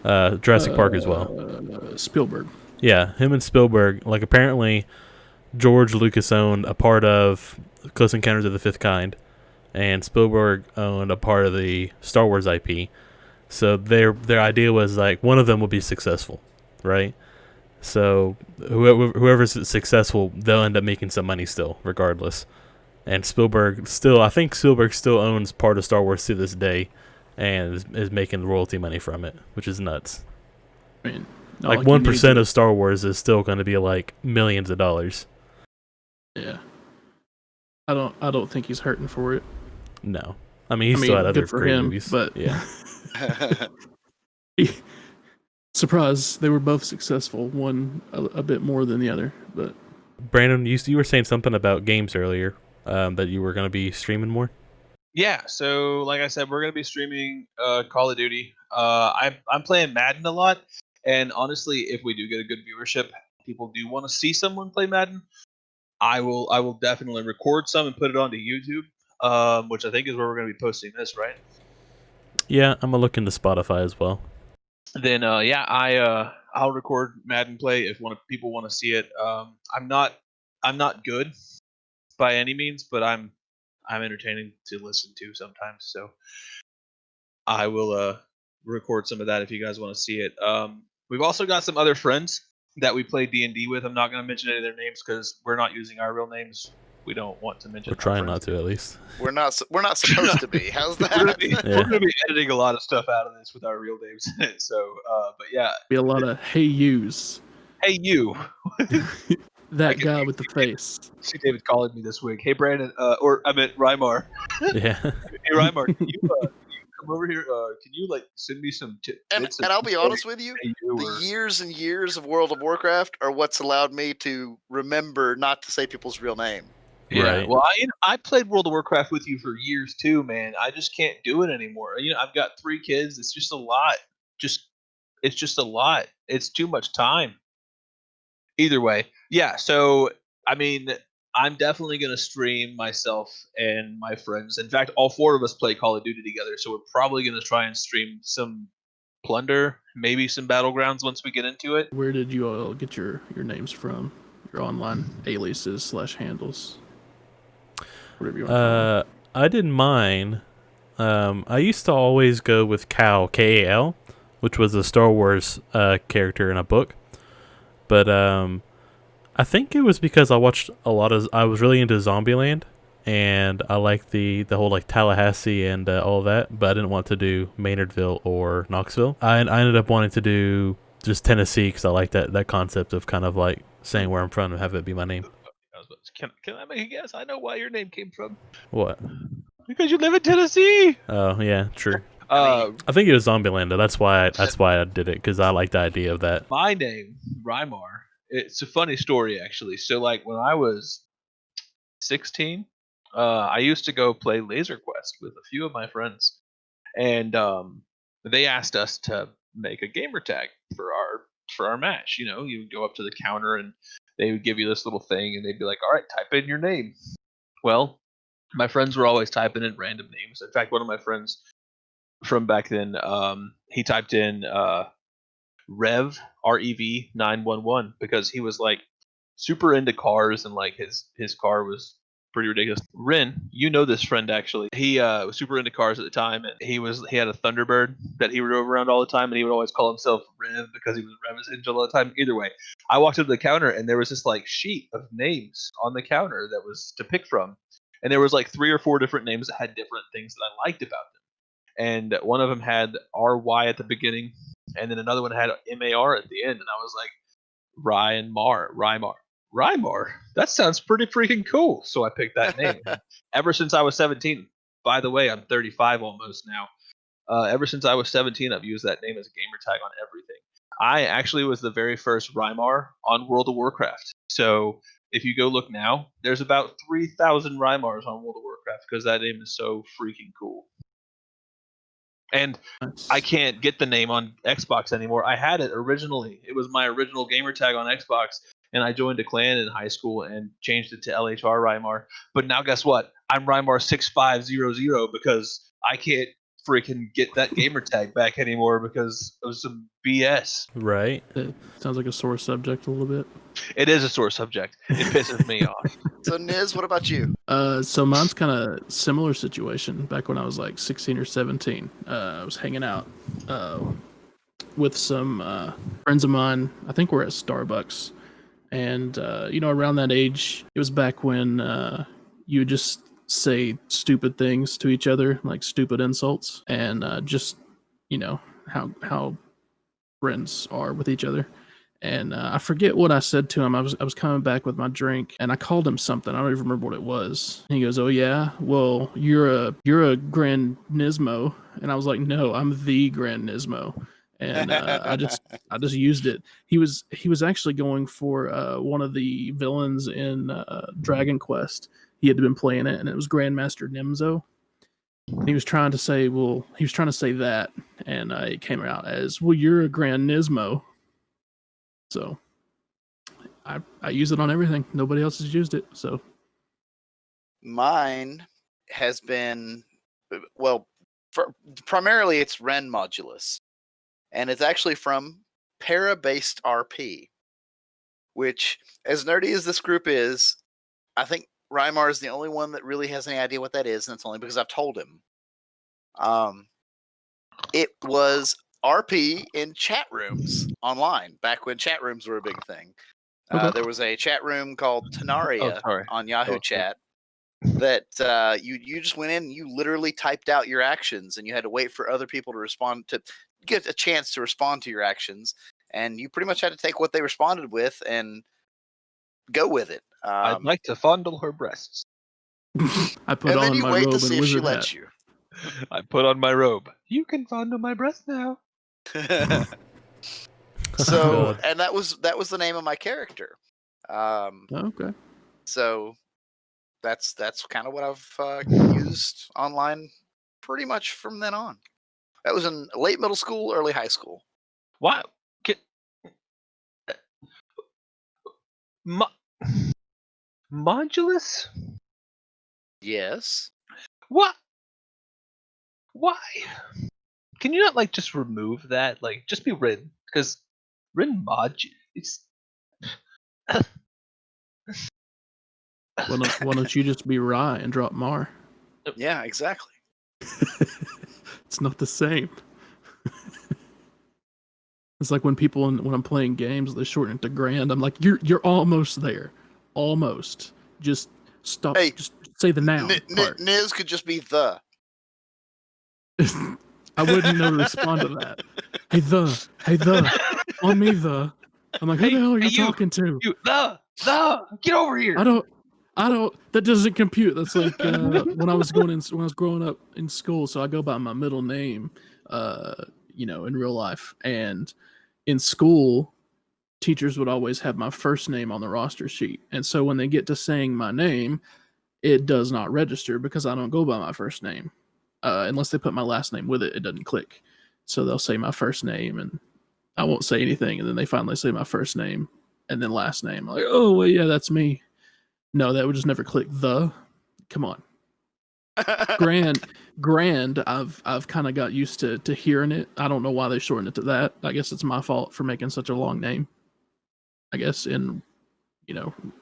S1: Jurassic Park as well.
S3: Spielberg.
S1: Yeah, him and Spielberg. Like, apparently, George Lucas owned a part of Close Encounters of the Fifth Kind, and Spielberg owned a part of the Star Wars IP. So their idea was like one of them will be successful, right? So whoever's successful, they'll end up making some money still, regardless. And I think Spielberg still owns part of Star Wars to this day, and is making royalty money from it, which is nuts.
S3: I mean,
S1: like 1% of Star Wars is still going to be like millions of dollars.
S3: Yeah, I don't think he's hurting for it.
S1: No, I mean still had other great movies,
S3: but
S1: yeah.
S3: Surprise, they were both successful. One a bit more than the other, but
S1: Brandon, you were saying something about games earlier, that you were going to be streaming more.
S2: Yeah, so like I said, we're gonna be streaming Call of Duty. I'm playing Madden a lot, and honestly, if we do get a good viewership, people do want to see someone play Madden. I will definitely record some and put it onto YouTube, which I think is where we're gonna be posting this, right?
S1: Yeah, I'm gonna look into Spotify as well.
S2: Then I'll record Madden play if people want to see it. I'm not good by any means, but I'm entertaining to listen to sometimes. So I will record some of that if you guys want to see it. We've also got some other friends that we play D&D with. I'm not going to mention any of their names because we're not using our real names. We don't want to mention.
S1: We're trying not to, at least.
S4: We're not supposed to be. How's that?
S2: We're going to be editing a lot of stuff out of this with our real names. So, but yeah,
S3: be a lot of hey yous.
S2: Hey you.
S3: That guy with the face.
S2: See David calling me this week. Hey Brandon, or I meant Rymar.
S1: Yeah.
S2: Hey Rymar, can you come over here? Can you like send me some tips?
S4: And I'll be honest with you, the years and years of World of Warcraft are what's allowed me to remember not to say people's real name.
S2: Yeah.
S1: Right.
S2: Well, I played World of Warcraft with you for years too, man. I just can't do it anymore. I've got 3 kids. It's just a lot. It's just a lot. It's too much time. Either way, yeah. So I mean, I'm definitely gonna stream myself and my friends. In fact, all 4 of us play Call of Duty together, so we're probably gonna try and stream some Plunder, maybe some Battlegrounds once we get into it.
S3: Where did you all get your names from? Your online aliases / handles, whatever you want to call them.
S1: I didn't mind. I used to always go with Cal, Kal, which was a Star Wars character in a book. But I think it was because I watched a lot of. I was really into Zombieland, and I liked the whole like Tallahassee and all that. But I didn't want to do Maynardville or Knoxville. I ended up wanting to do just Tennessee because I like that concept of kind of like saying where I'm from and have it be my name.
S2: Can I make a guess? I know why your name came from.
S1: What?
S2: Because you live in Tennessee.
S1: Oh yeah, true.
S2: I
S1: think it was Zombieland, though. That's why I did it, because I like the idea of that.
S2: My name, Rymar. It's a funny story, actually. So, like, when I was 16, I used to go play Laser Quest with a few of my friends, and they asked us to make a gamer tag for our match. You would go up to the counter, and they would give you this little thing, and they'd be like, "All right, type in your name." Well, my friends were always typing in random names. In fact, one of my friends from back then, he typed in Rev 911 because he was like super into cars, and like his car was pretty ridiculous. Wren, you know this friend actually. He was super into cars at the time, and he had a Thunderbird that he drove around all the time, and he would always call himself Rev because he was Rev his engine all the time. Either way, I walked up to the counter, and there was this like sheet of names on the counter that was to pick from, and there was like 3 or 4 different names that had different things that I liked about them. And one of them had RY at the beginning, and then another one had MAR at the end, and I was like, Rymar. That sounds pretty freaking cool. So I picked that name. Ever since I was 17, by the way, I'm 35 almost now. Ever since I was 17, I've used that name as a gamer tag on everything. I actually was the very first Rymar on World of Warcraft. So if you go look now, there's about 3,000 Rymars on World of Warcraft because that name is so freaking cool. And I can't get the name on Xbox anymore. I had it originally. It was my original gamer tag on Xbox, and I joined a clan in high school and changed it to LHR Rymar. But now guess what? I'm Rymar6500 because I can't freaking get that gamer tag back anymore because of some BS.
S1: Right.
S3: It sounds like a sore subject a little bit.
S2: It is a sore subject. It pisses me off.
S4: So Niz, what about you?
S3: So mine's kind of similar situation. Back when I was like 16 or 17, I was hanging out with some friends of mine. I think we're at Starbucks, and around that age, it was back when you would just say stupid things to each other, like stupid insults, and just how friends are with each other. And I forget what I said to him. I was coming back with my drink, and I called him something. I don't even remember what it was. And he goes, "Oh yeah, well you're a Grand Nizmo," and I was like, "No, I'm the Grand Nizmo." And I just used it. He was actually going for one of the villains in Dragon Quest. He had been playing it, and it was Grandmaster Nimzo. He was trying to say that, and it came out as, "Well, you're a Grand Nizmo." So I use it on everything. Nobody else has used it. So
S4: mine has been, primarily it's Wren Modulus, and it's actually from Para-based RP, which, as nerdy as this group is, I think Rymar is the only one that really has any idea what that is, and it's only because I've told him. It was RP in chat rooms online back when chat rooms were a big thing. There was a chat room called Tenaria on Yahoo Chat that you just went in and you literally typed out your actions, and you had to wait for other people to respond, to get a chance to respond to your actions, and you pretty much had to take what they responded with and go with it.
S2: I'd like to fondle her breasts.
S3: I put
S4: and
S3: on
S4: then you
S3: my
S4: wait
S3: robe
S4: to see
S3: and
S4: if she
S3: wizard
S4: lets
S3: hat.
S4: you.
S2: I put on my robe. You can fondle my breast now.
S4: So, and that was the name of my character.
S3: Okay.
S4: So that's kind of what I've used online pretty much from then on. That was in late middle school, early high school.
S2: What? Modulus?
S4: Yes.
S2: What? Why? Can you not just remove that? Just be Wren, because Wren it's.
S3: Why don't you just be Rye and drop Mar?
S4: Yeah, exactly.
S3: It's not the same. It's like when I'm playing games, they shorten it to Grand. I'm like, you're almost there, almost. Just stop.
S4: Hey,
S3: just say the noun part.
S4: Niz could just be the.
S3: I wouldn't know to respond to that. Hey the, on me the. I'm like, who the hell are you talking to?
S2: You get over here.
S3: I don't. That doesn't compute. That's like when I was growing up in school. So I go by my middle name, in real life, and in school, teachers would always have my first name on the roster sheet, and so when they get to saying my name, it does not register because I don't go by my first name. Unless they put my last name with it, it doesn't click. So they'll say my first name, and I won't say anything, and then they finally say my first name and then last name. I'm like, oh well, yeah, that's me. No, that would just never click. Come on. Grand. I've kind of got used to hearing it. I don't know why they shortened it to that. I guess it's my fault for making such a long name. I guess in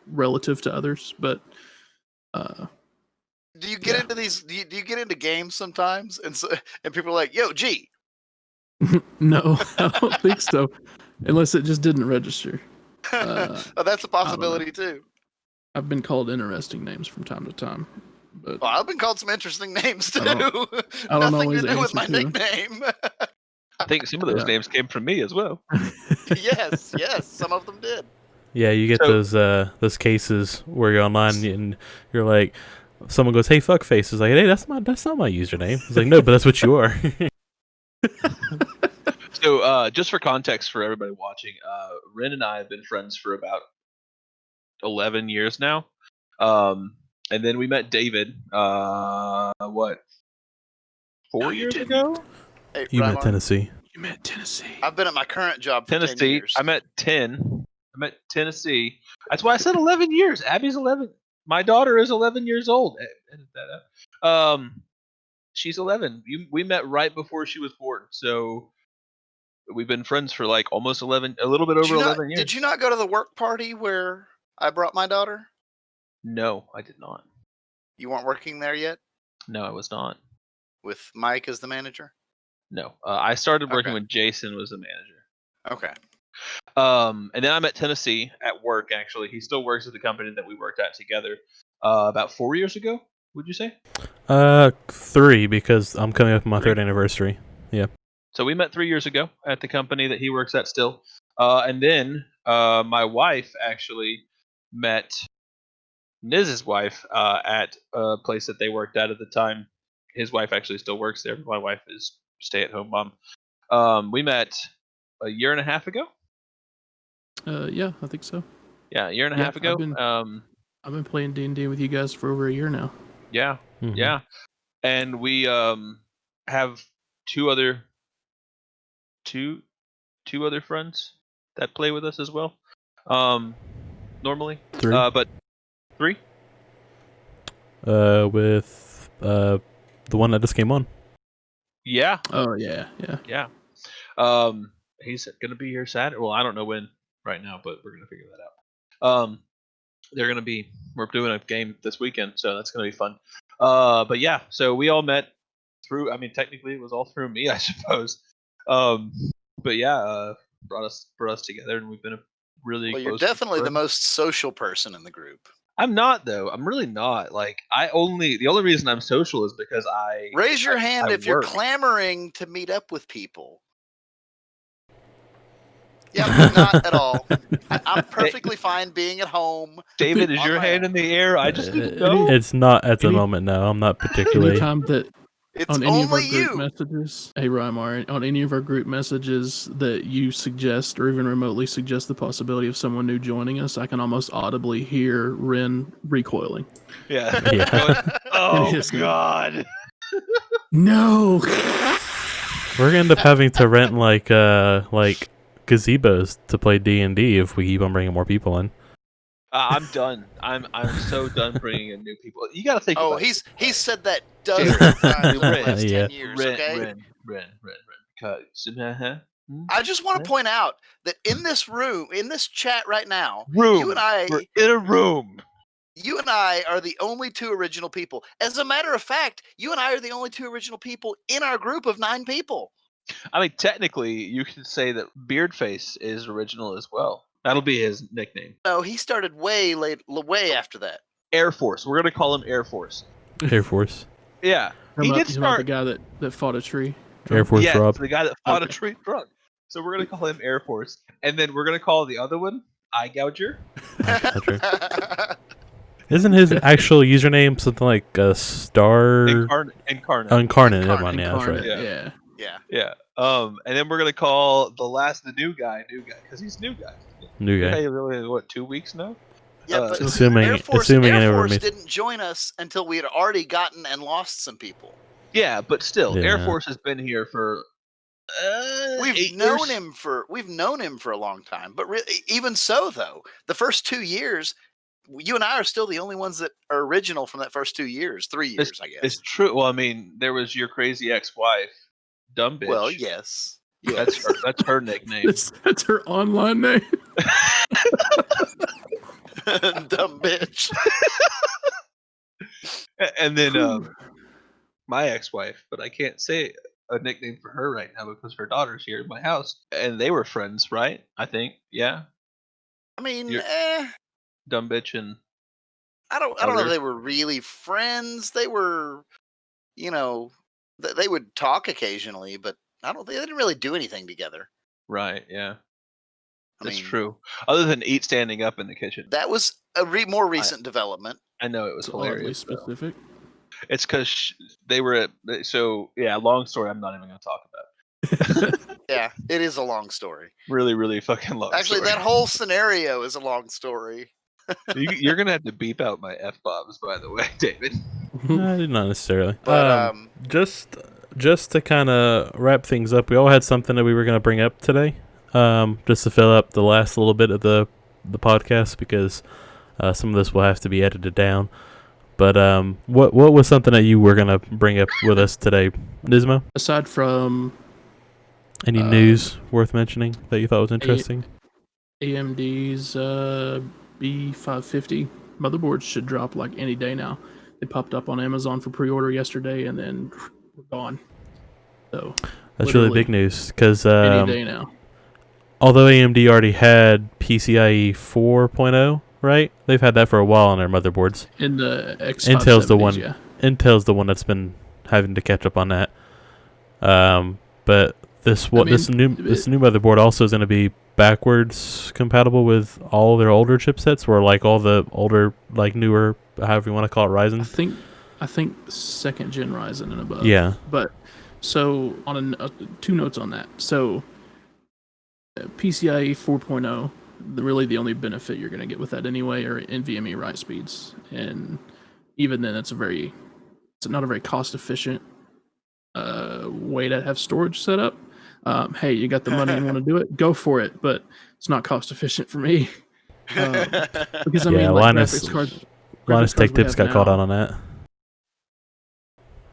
S3: relative to others. But
S4: do you get into these? Do you get into games sometimes? And people are like, "Yo, G."
S3: No, I don't think so, unless it just didn't register.
S4: Oh, that's a possibility too.
S3: I've been called interesting names from time to time. But
S4: well, I've been called some interesting names too.
S3: I don't
S4: Nothing
S3: always
S4: to do with my
S3: answer to them.
S4: nickname.
S2: I think some of those names came from me as well.
S4: yes, some of them did.
S1: Yeah, you get those cases where you're online and you're like, someone goes, "Hey, fuckface," is like, "Hey, that's not my username." It's like, no, but that's what you are.
S2: So, just for context for everybody watching, Wren and I have been friends for about 11 years now. And then we met David, 4 years ago?
S4: Hey,
S1: You met
S4: Rymar,
S1: Tennessee.
S3: You met Tennessee.
S4: I've been at my current job for 10
S2: Tennessee.
S4: years.
S2: I met Tennessee. That's why I said 11 years. Abby's 11. My daughter is 11 years old. Edit that out. She's 11. We met right before she was born. So we've been friends for like almost 11, a little bit over 11 years.
S4: Did you not go to the work party where I brought my daughter?
S2: No, I did not.
S4: You weren't working there yet?
S2: No, I was not.
S4: With Mike as the manager?
S2: No, I started working
S4: Okay.
S2: when Jason was the manager.
S4: Okay.
S2: And then I met Tennessee at work. Actually, he still works at the company that we worked at together. About 4 years ago, would you say?
S1: 3, because I'm coming up with my 3rd anniversary. Yeah.
S2: So we met 3 years ago at the company that he works at still. And then my wife actually met Niz's wife at a place that they worked at the time. His wife actually still works there. My wife is stay-at-home mom. We met a year and a half ago.
S3: Yeah, I think so.
S2: Yeah, a year and a half ago.
S3: I've been playing D&D with you guys for over a year now.
S2: Yeah,
S1: Mm-hmm.
S2: yeah. And we have two other friends that play with us as well. Normally.
S1: 3.
S2: But 3?
S1: With the one that just came on.
S2: Yeah.
S3: Oh yeah.
S2: He's gonna be here Saturday. Well, I don't know when right now, but we're gonna figure that out. We're doing a game this weekend, so that's gonna be fun. But yeah, so we all met through. I mean, technically, it was all through me, I suppose. But yeah, brought us together, and we've been a really.
S4: Well,
S2: close
S4: you're definitely the
S2: friend.
S4: most social person in the group.
S2: I'm not though. I'm really not. Like the only reason I'm social is because I
S4: raise your hand if you're
S2: work.
S4: clamoring to meet up with people. Yeah, not at all. I'm perfectly fine being at home.
S2: David, is your hand in the air? I just didn't know.
S1: It's not at the moment. No, I'm not particularly.
S3: Anytime that
S4: It's
S3: on any of our
S4: only
S3: group
S4: you.
S3: messages, hey Rymar, on any of our group messages that you suggest or even remotely suggest the possibility of someone new joining us, I can almost audibly hear Wren recoiling.
S2: Yeah.
S1: Yeah.
S2: Oh
S3: Yes,
S2: God.
S3: No.
S1: We're gonna end up having to rent like gazebos to play D&D if we keep on bringing more people in.
S2: I'm done. I'm so done bringing in new people. You got to think.
S4: Oh,
S2: about
S4: he's
S2: it.
S4: said that dozens of times in the
S2: Ren,
S4: last
S1: yeah.
S4: 10 years. Okay.
S2: Ren.
S4: I just want to point out that in this room, in this chat right now,
S2: Room.
S4: you and I,
S2: We're in a room.
S4: you and I are the only 2 original people. As a matter of fact, you and I are the only 2 original people in our group of 9 people.
S2: I mean, technically, you could say that Beardface is original as well. That'll be his nickname.
S4: No, he started way after that.
S2: Air Force. We're gonna call him Air Force.
S1: Air Force.
S2: Yeah, he did
S3: He's not the
S2: start.
S3: guy that fought a tree.
S1: Air Force
S2: Yeah,
S1: Rob.
S2: the guy that fought a
S3: Okay.
S2: tree drunk. So we're gonna call him Air Force, and then we're gonna call the other one Eye Gouger.
S1: Isn't his actual username something like Star
S2: Incarnate.
S1: Incarnate? Never mind, yeah, that's right.
S2: Yeah.
S3: Yeah.
S2: Yeah. And then we're gonna call the new guy, because he's new guy.
S1: New guy.
S2: Hey, really, what, 2 weeks now?
S4: Yeah, but
S1: Assuming
S4: Air Force
S1: any of
S4: didn't join us until we had already gotten and lost some people.
S2: Yeah, but still, Air
S1: Yeah.
S2: Force has been here for.
S4: We've known him for a long time, but even so, though, the first 2 years, you and I are still the only ones that are original from that first 2 years, 3 years, I guess.
S2: It's true. Well, I mean, there was your crazy ex-wife, dumb bitch.
S4: Well, yes.
S2: That's her nickname.
S3: That's her online name.
S4: Dumb bitch.
S2: And then my ex-wife, but I can't say a nickname for her right now because her daughter's here at my house, and they were friends, right? I think, yeah.
S4: I mean,
S2: You're- Dumb bitch and
S4: I don't know if
S2: other.
S4: they were really friends. They were, they would talk occasionally, but I don't think they didn't really do anything together.
S2: Right, yeah.
S4: I
S2: That's
S4: mean,
S2: true. Other than eat standing up in the kitchen.
S4: That was a more recent development.
S2: I know it was
S3: It's oddly
S2: hilarious. though.
S3: specific.
S2: It's because they were at. So, yeah, long story I'm not even going to talk about.
S4: Yeah, it is a long story.
S2: Really, really fucking long
S4: Actually,
S2: story.
S4: that whole scenario is a long story.
S2: You're going to have to beep out my F-bombs, by the way, David.
S1: No, not necessarily.
S4: But
S1: Just to kind of wrap things up, we all had something that we were going to bring up today, just to fill up the last little bit of the podcast, because some of this will have to be edited down. But what was something that you were going to bring up with us today, Nizmo?
S3: Aside from
S1: Any news worth mentioning that you thought was interesting?
S3: AMD's B550 motherboards should drop like any day now. They popped up on Amazon for pre-order yesterday, and then we're gone. So
S1: That's really big news, because
S3: any day now.
S1: although AMD already had PCIe 4.0, right? They've had that for a while on their motherboards.
S3: In the X570s,
S1: Intel's the one.
S3: Yeah.
S1: Intel's the one that's been having to catch up on that. But this new motherboard also is going to be backwards compatible with all their older chipsets, or like all the older, like newer, however you want to call it, Ryzen.
S3: I think second gen Ryzen and above.
S1: Yeah.
S3: But so on two notes on that. So PCIe 4.0, really the only benefit you're going to get with that anyway are NVMe write speeds, and even then it's not a very cost efficient way to have storage set up. Hey, you got the money and want to do it, go for it, but it's not cost efficient for me. Because graphics cards.
S1: Linus Tech Tips got caught out on that.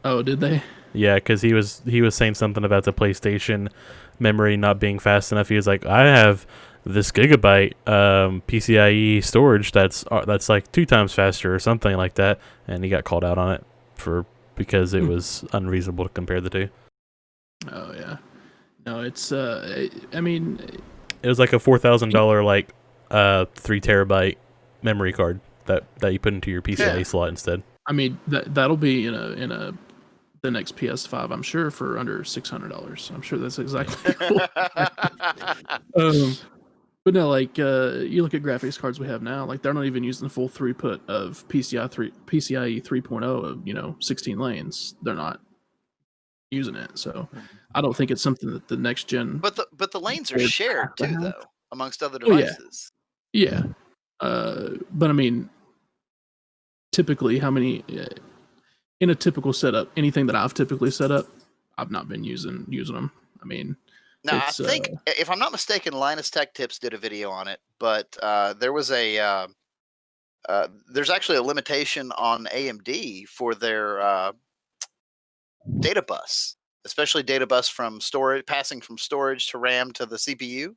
S3: Oh, did they?
S1: Yeah, because he was saying something about the PlayStation memory not being fast enough. He was like, I have this gigabyte PCIe storage that's like 2 times faster or something like that, and he got called out on it because it was unreasonable to compare the two.
S3: Oh yeah, no, it's I mean,
S1: it was like a $4,000 like 3 terabyte memory card that you put into your PCIe slot instead.
S3: I mean that'll be in the next PS5, I'm sure, for under $600. I'm sure that's exactly cool. But no, like you look at graphics cards we have now, like they're not even using the full throughput of PCIe 3.0 of 16 lanes. They're not using it, so I don't think it's something that the next gen.
S4: But the lanes are shared too, though, amongst other devices.
S3: Yeah. But I mean, typically, how many in a typical setup? Anything that I've typically set up, I've not been using them. I mean.
S4: Now, I think, if I'm not mistaken, Linus Tech Tips did a video on it, but there was there's actually a limitation on AMD for their data bus, especially data bus from storage, passing from storage to RAM to the CPU.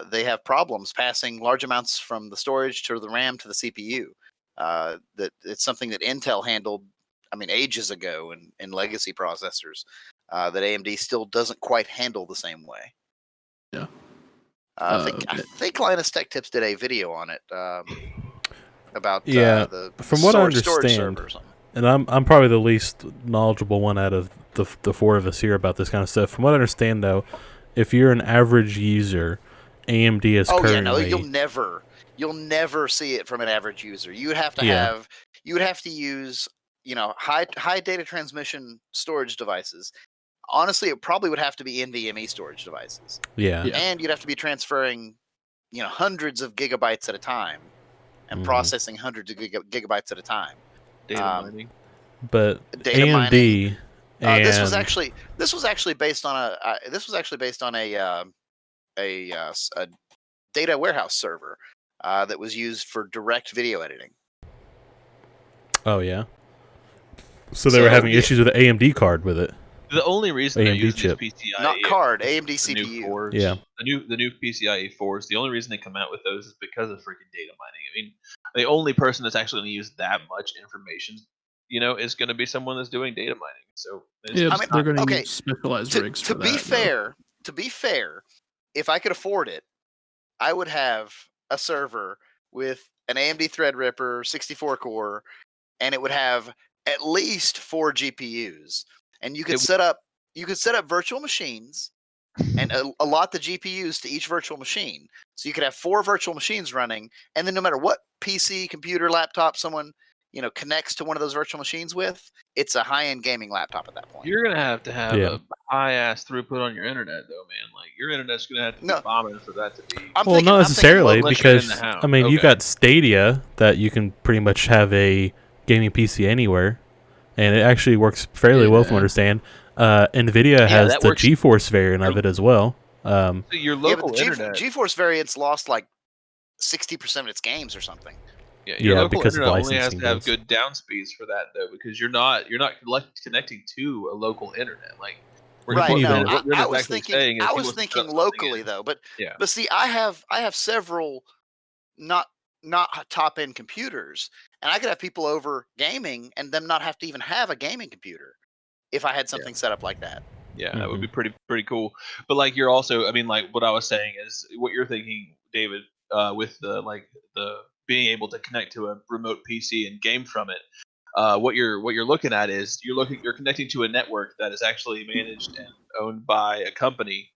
S4: They have problems passing large amounts from the storage to the RAM to the CPU. That it's something that Intel handled, ages ago in legacy processors. That AMD still doesn't quite handle the same way.
S3: Yeah.
S4: I think Linus Tech Tips did a video on it about the
S1: from what I
S4: understand,
S1: and I'm probably the least knowledgeable one out of the 4 of us here about this kind of stuff. From what I understand, though, if you're an average user, AMD is currently...
S4: you'll never see it from an average user. You would have to you would have to use high data transmission storage devices. Honestly, it probably would have to be NVMe storage devices.
S1: Yeah.
S4: And you'd have to be transferring, hundreds of gigabytes at a time and processing hundreds of gigabytes at a time.
S2: Data mining.
S1: But
S4: data
S1: AMD
S4: mining. This was actually based on a data warehouse server that was used for direct video editing.
S1: Oh yeah. So they were having issues with the AMD card with it.
S2: The only reason they're
S1: AMD
S2: using
S1: chip.
S2: these PCIe
S4: Not card, AMD
S2: the new
S4: CPU.
S2: 4s,
S1: Yeah.
S2: the new PCIe 4s, the only reason they come out with those is because of freaking data mining. I mean, the only person that's actually going to use that much information, is going to be someone that's doing data mining. So
S3: Yeah,
S4: I mean,
S3: they're going to
S4: okay,
S3: use specialized rigs for
S4: to
S3: that.
S4: be fair, if I could afford it, I would have a server with an AMD Threadripper 64 core, and it would have at least 4 GPUs, and you could set up virtual machines and allot the GPUs to each virtual machine. So you could have 4 virtual machines running, and then no matter what PC, computer, laptop someone connects to one of those virtual machines with, it's a high-end gaming laptop at that point.
S2: You're gonna have to have
S1: Yeah.
S2: a high ass throughput on your internet, though, man. Like your internet's gonna have to be bombing for that to be.
S1: Well, not necessarily,
S2: unless you're in
S1: because
S2: the house.
S1: I mean, you
S2: Okay.
S1: got Stadia that you can pretty much have a gaming PC anywhere, and it actually works fairly well from what I understand. Nvidia has
S2: that
S1: the
S2: works.
S1: GeForce variant of it as well.
S2: So your local
S4: but the
S2: internet.
S4: GeForce variant's lost like 60% of its games or something.
S2: Yeah, your
S1: Yeah,
S2: local
S1: because of
S2: internet only has
S1: licensing
S2: to have
S1: deals.
S2: good down speeds for that, though, because you're not connecting to a local internet. Like,
S4: Right.
S1: you
S4: No,
S1: don't.
S4: I was thinking locally though, but
S2: Yeah.
S4: but see, I have several not top end computers, and I could have people over gaming and them not have to even have a gaming computer if I had something set up like that.
S2: Yeah, that would be pretty cool. But like you're also, I mean, like what I was saying is what you're thinking, David, with the being able to connect to a remote PC and game from it. What you're looking at is you're connecting to a network that is actually managed and owned by a company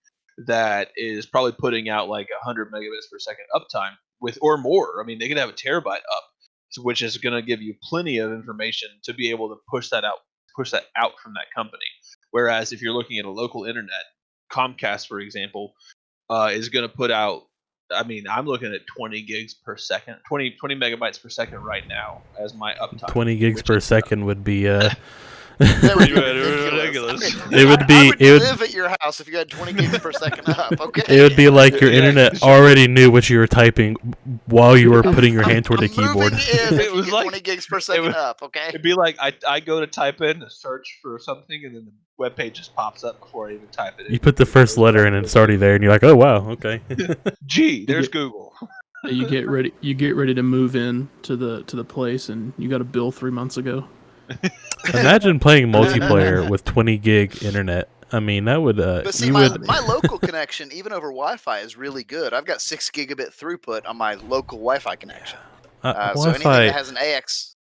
S2: that is probably putting out like 100 megabits per second uptime with or more. I mean, they could have a terabyte up, which is going to give you plenty of information to be able to push that out from that company. Whereas if you're looking at a local internet, Comcast, for example, is going to put out. I mean, I'm looking at 20 gigs per second, 20 megabytes per second right now as my uptime.
S1: 20 gigs per second would be
S4: That would be ridiculous.
S1: It would be.
S4: I would live at your house if you had 20 gigs per second up. Okay.
S1: It would be like your internet already knew what you were typing while you were putting your hand toward the keyboard.
S4: It was like 20 gigs per second up. Okay.
S2: It'd be like I go to type in a search for something, and then the web page just pops up before I even type it in.
S1: You put the first letter in, and it's already there, and you're like, "Oh wow, okay."
S2: Gee, there's Google.
S3: You get ready to move in to the place, and you got a bill 3 months ago.
S1: Imagine playing multiplayer with 20 gig internet. I mean, that would.
S4: But see, my local connection, even over Wi-Fi, is really good. I've got 6 gigabit throughput on my local Wi-Fi connection. So anything that has an AX.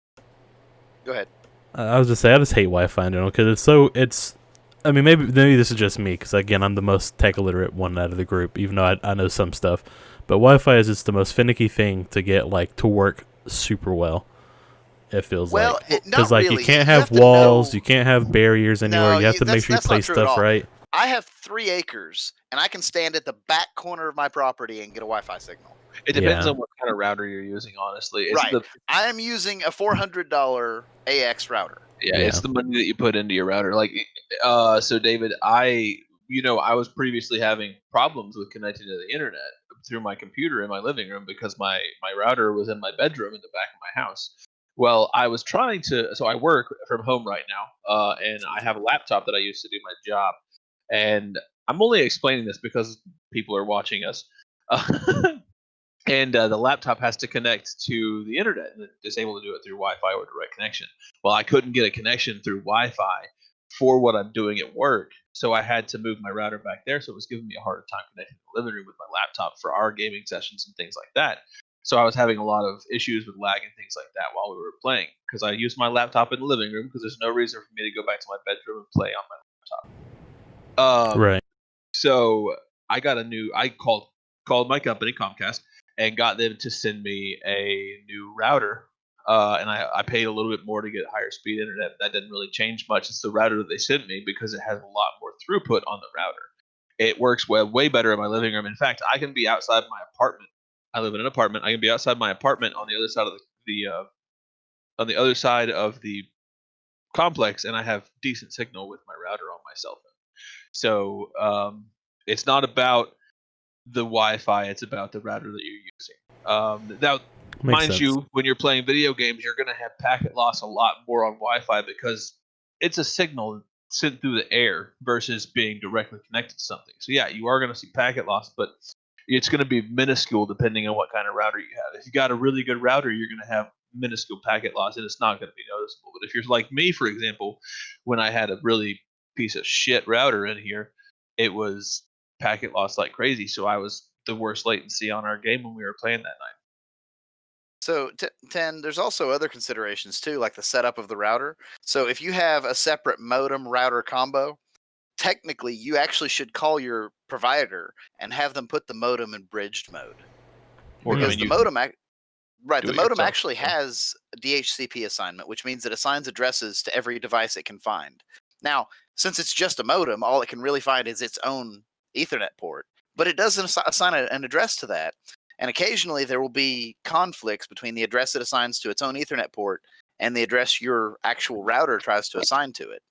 S4: Go ahead.
S1: I was just saying, I just hate Wi-Fi in general because I mean, maybe this is just me because again, I'm the most tech illiterate one out of the group, even though I know some stuff. But Wi-Fi is just the most finicky thing to get to work super well. It feels like because
S4: really.
S1: You can't have walls, you can't have barriers anywhere. You have to make sure you place stuff right.
S4: I have 3 acres, and I can stand at the back corner of my property and get a Wi-Fi signal.
S2: It depends on what kind of router you're using, honestly.
S4: I am using a $400 AX router.
S2: Yeah, it's the money that you put into your router. So David, I was previously having problems with connecting to the internet through my computer in my living room because my router was in my bedroom in the back of my house. Well, I was trying to. So I work from home right now, and I have a laptop that I use to do my job. And I'm only explaining this because people are watching us. And the laptop has to connect to the internet, and it's able to do it through Wi-Fi or direct connection. Well, I couldn't get a connection through Wi-Fi for what I'm doing at work, so I had to move my router back there. So it was giving me a harder time connecting to the living room with my laptop for our gaming sessions and things like that. So I was having a lot of issues with lag and things like that while we were playing because I used my laptop in the living room because there's no reason for me to go back to my bedroom and play on my laptop.
S1: Right.
S2: So I called my company Comcast and got them to send me a new router. And I paid a little bit more to get higher speed internet. That didn't really change much. It's the router that they sent me because it has a lot more throughput on the router. It works way better in my living room. In fact, I can be outside my apartment. I live in an apartment. I can be outside my apartment on the other side of the complex, and I have decent signal with my router on my cell phone. So it's not about the Wi-Fi; it's about the router that you're using. Now, mind you, when you're playing video games, you're going to have packet loss a lot more on Wi-Fi because it's a signal sent through the air versus being directly connected to something. So yeah, you are going to see packet loss, but it's going to be minuscule depending on what kind of router you have. If you got a really good router, you're going to have minuscule packet loss, and it's not going to be noticeable. But if you're like me, for example, when I had a really piece of shit router in here, it was packet loss like crazy. So I was the worst latency on our game when we were playing that night.
S4: So, Ten, there's also other considerations too, like the setup of the router. So if you have a separate modem router combo, technically you actually should call your provider and have them put the modem in bridged mode.
S2: Or
S4: Because the modem, right,
S2: do
S4: the
S2: it
S4: modem
S2: yourself,
S4: actually
S2: yeah.
S4: has DHCP assignment, which means it assigns addresses to every device it can find. Now, since it's just a modem, all it can really find is its own Ethernet port, but it doesn't assign an address to that. And occasionally there will be conflicts between the address it assigns to its own Ethernet port and the address your actual router tries to assign to it.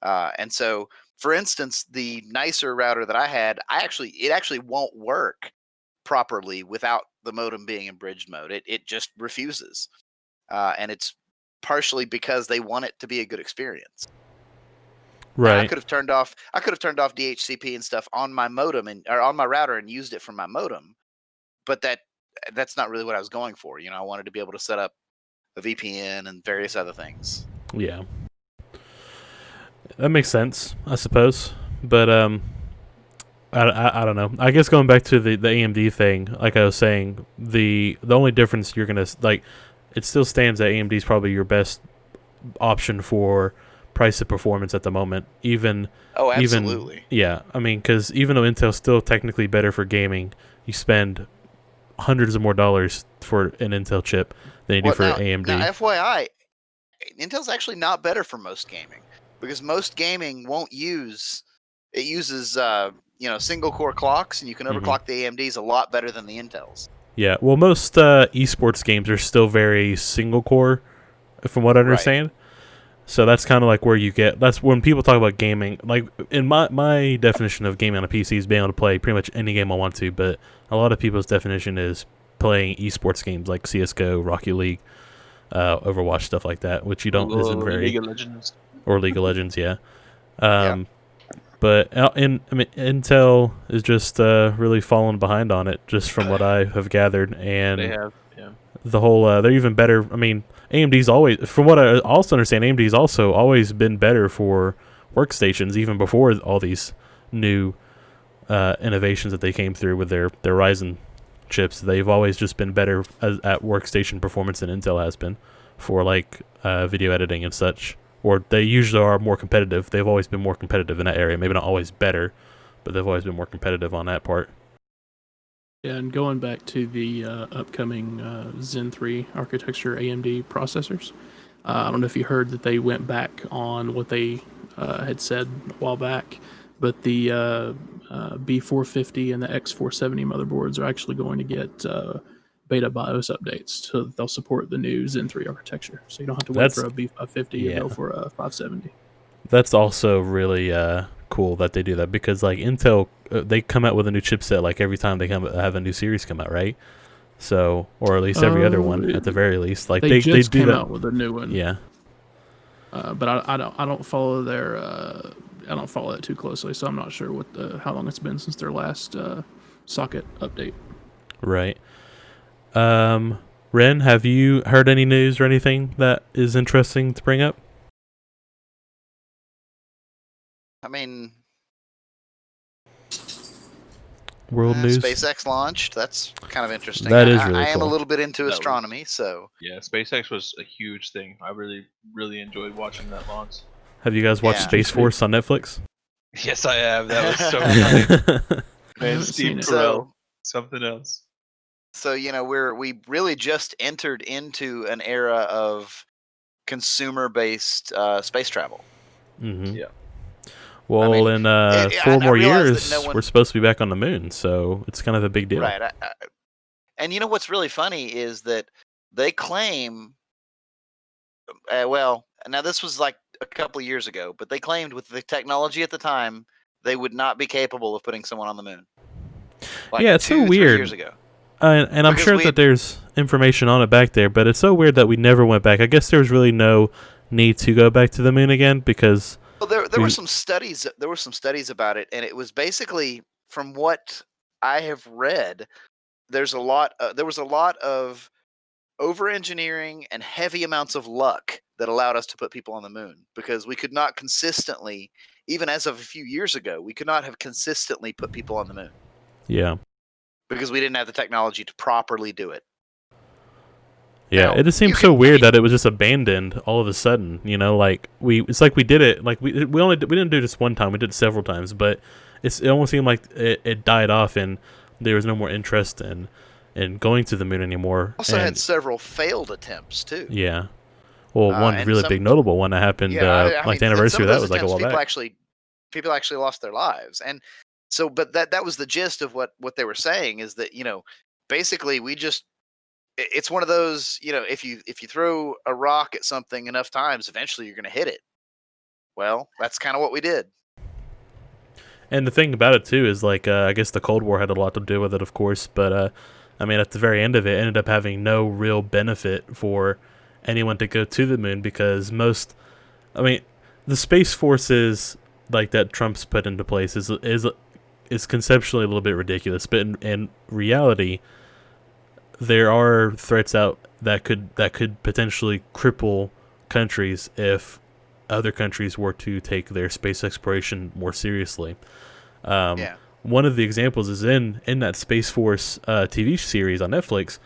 S4: And so, for instance, the nicer router that I had, it actually won't work properly without the modem being in bridged mode. It just refuses, and it's partially because they want it to be a good experience. Now,
S1: Right.
S4: I could have turned off DHCP and stuff on my modem or on my router and used it from my modem, but that's not really what I was going for. I wanted to be able to set up a VPN and various other things.
S1: Yeah. That makes sense, I suppose. But I don't know. I guess going back to the AMD thing, like I was saying, the only difference you're gonna like, it still stands that AMD is probably your best option for price to performance at the moment.
S4: Oh, absolutely.
S1: Yeah, I mean, because even though Intel's still technically better for gaming, you spend hundreds of more dollars for an Intel chip than you do for AMD.
S4: Now, FYI, Intel's actually not better for most gaming because most gaming uses single core clocks, and you can overclock the AMDs a lot better than the Intels.
S1: Yeah, well, most esports games are still very single core, from what I understand. Right. So that's kind of like where that's when people talk about gaming. Like in my definition of gaming on a PC is being able to play pretty much any game I want to, but a lot of people's definition is playing esports games like CS:GO, Rocket League, Overwatch, stuff like that, which you don't isn't very
S2: League of Legends
S1: or League of Legends, yeah. But Intel is just really falling behind on it, just from what I have gathered, and
S2: they have, yeah.
S1: The whole they're even better. I mean, AMD's always, from what I also understand, AMD's also always been better for workstations, even before all these new innovations that they came through with their Ryzen chips. They've always just been better at workstation performance than Intel has been for like video editing and such. Or they usually are more competitive. They've always been more competitive in that area. Maybe not always better, but they've always been more competitive on that part.
S3: Yeah, and going back to the upcoming Zen 3 architecture AMD processors, I don't know if you heard that they went back on what they had said a while back, but the B450 and the X470 motherboards are actually going to get beta BIOS updates, so they'll support the new Zen 3 architecture. So you don't have to wait for a B550 and go for a 570.
S1: That's also really cool that they do that, because like Intel, they come out with a new chipset like every time they have a new series come out, right? So, or at least every other one at the very least. Like
S3: they just
S1: do
S3: came
S1: that.
S3: out with a new one.
S1: Yeah.
S3: But I don't follow their I don't follow that too closely, so I'm not sure how long it's been since their last socket update.
S1: Right. Wren, have you heard any news or anything that is interesting to bring up?
S4: I mean,
S1: world news.
S4: SpaceX launched. That's kind of interesting.
S1: That is really
S4: I
S1: cool.
S4: am a little bit into astronomy, so
S2: yeah, SpaceX was a huge thing. I really, really enjoyed watching that launch.
S1: Have you guys watched Space Force on Netflix?
S2: Yes, I have. That was so funny. Man, Steve Carell, something else.
S4: So we really just entered into an era of consumer-based space travel.
S1: Mm-hmm.
S2: Yeah.
S1: Well, in 4 more years, we're supposed to be back on the moon, so it's kind of a big deal.
S4: Right. And what's really funny is that they claim, well, now this was like a couple of years ago, but they claimed with the technology at the time, they would not be capable of putting someone on the moon. Like
S1: yeah, it's so weird.
S4: 3 years ago.
S1: And I'm sure that there's information on it back there, but it's so weird that we never went back. I guess there was really no need to go back to the moon again, because
S4: Well, there were some studies. There were some studies about it, and it was basically, from what I have read, there was a lot of over-engineering and heavy amounts of luck that allowed us to put people on the moon, because we could not consistently, even as of a few years ago, we could not have consistently put people on the moon.
S1: Yeah.
S4: Because we didn't have the technology to properly do it.
S1: Yeah,
S4: Now,
S1: it just seems so weird that it was just abandoned all of a sudden. You know, like it's like we did it. Like we didn't do it just one time. We did it several times, but it almost seemed like it died off, and there was no more interest in going to the moon anymore.
S4: Also had several failed attempts too.
S1: Yeah. Well, one really big notable one that happened, the anniversary of that was like a while back.
S4: People actually lost their lives, and so, but that was the gist of what they were saying, is that, you know, basically it's one of those, you know, if you throw a rock at something enough times, eventually you're going to hit it. Well, that's kind of what we did.
S1: And the thing about it too is, like, I guess the Cold War had a lot to do with it, of course, but I mean, at the very end of it, ended up having no real benefit for anyone to go to the moon, because the Space Forces like that Trump's put into place is conceptually a little bit ridiculous, but in reality, there are threats out that could potentially cripple countries if other countries were to take their space exploration more seriously. One of the examples is in that Space Force TV series on Netflix.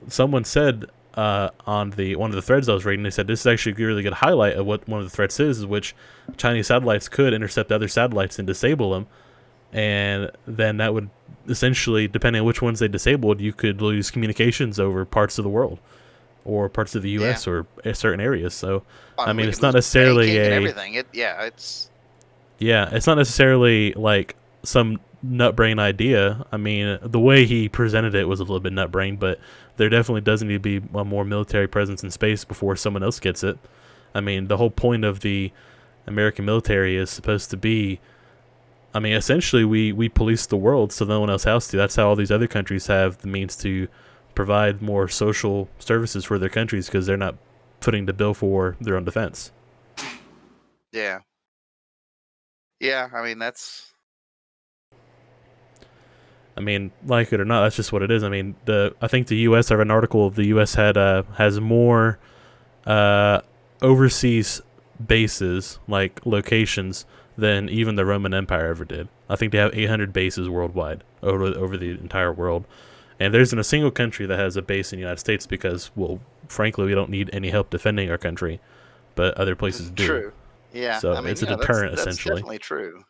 S1: Someone said on one of the threads I was reading, they said this is actually a really good highlight of what one of the threats is which Chinese satellites could intercept other satellites and disable them, and then that would essentially, depending on which ones they disabled, you could lose communications over parts of the world or parts of the U.S. or certain areas. So, I mean, it's not necessarily
S4: it's
S1: not necessarily like some nut-brain idea. I mean, the way he presented it was a little bit nut-brain, but there definitely does need to be a more military presence in space before someone else gets it. I mean, the whole point of the American military is supposed to be, I mean, essentially we police the world so no one else has to. That's how all these other countries have the means to provide more social services for their countries, because they're not footing the bill for their own defense.
S4: Yeah. I mean,
S1: I mean, like it or not, that's just what it is. I mean, I think the U.S. I read an article. The U.S. has more overseas bases, like locations, than even the Roman Empire ever did. I think they have 800 bases worldwide over the entire world, and there isn't a single country that has a base in the United States because, well, frankly, we don't need any help defending our country, but other places do.
S4: True. Yeah.
S1: So I mean, it's a deterrent,
S4: that's
S1: essentially.
S4: Definitely true.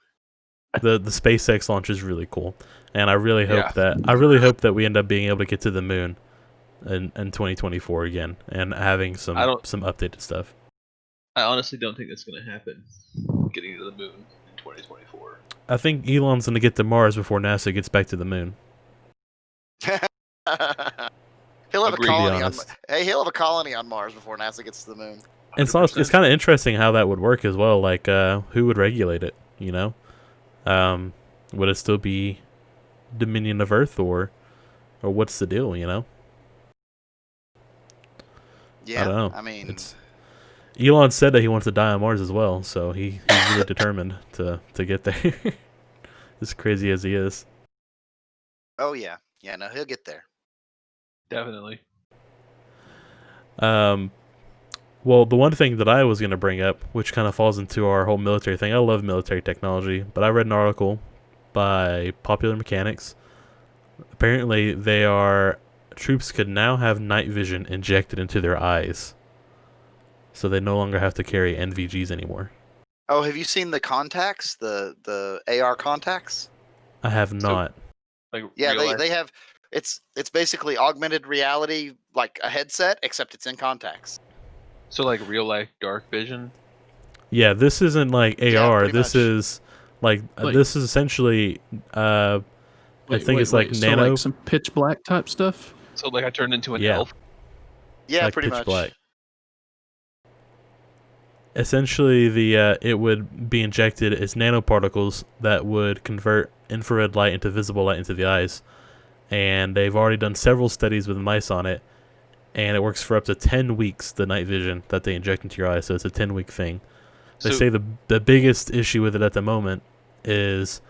S1: The SpaceX launch is really cool, and I really hope that we end up being able to get to the moon in 2024 again, and having some updated stuff.
S2: I honestly don't think that's going to happen, getting to the moon in 2024.
S1: I think Elon's going to get to Mars before NASA gets back to the moon.
S4: He'll have a colony he'll have a colony on Mars before NASA gets to the moon.
S1: And it's kind of interesting how that would work as well. Like, who would regulate it? You know, would it still be Dominion of Earth, or what's the deal? You know?
S4: Yeah,
S1: I don't know.
S4: I mean,
S1: Elon said that he wants to die on Mars as well, so he's really determined to get there. As crazy as he is.
S4: Oh yeah, no, he'll get there.
S2: Definitely.
S1: Well, the one thing that I was going to bring up, which kind of falls into our whole military thing, I love military technology, but I read an article by Popular Mechanics. Apparently, troops could now have night vision injected into their eyes, so they no longer have to carry NVGs anymore.
S4: Oh, have you seen the contacts, the AR contacts?
S1: I have not.
S4: They have. It's basically augmented reality, like a headset, except it's in contacts.
S2: So like real life dark vision?
S1: Yeah, this isn't like AR. This
S4: much.
S1: is this is essentially I think it's like nano.
S3: So like some pitch black type stuff?
S2: So like I turned into an elf?
S4: Yeah,
S1: like
S4: pretty
S1: pitch
S4: much.
S1: Black. Essentially, it would be injected as nanoparticles that would convert infrared light into visible light into the eyes. And they've already done several studies with mice on it, and it works for up to 10 weeks, the night vision that they inject into your eyes, so it's a 10-week thing. They say the biggest issue with it at the moment is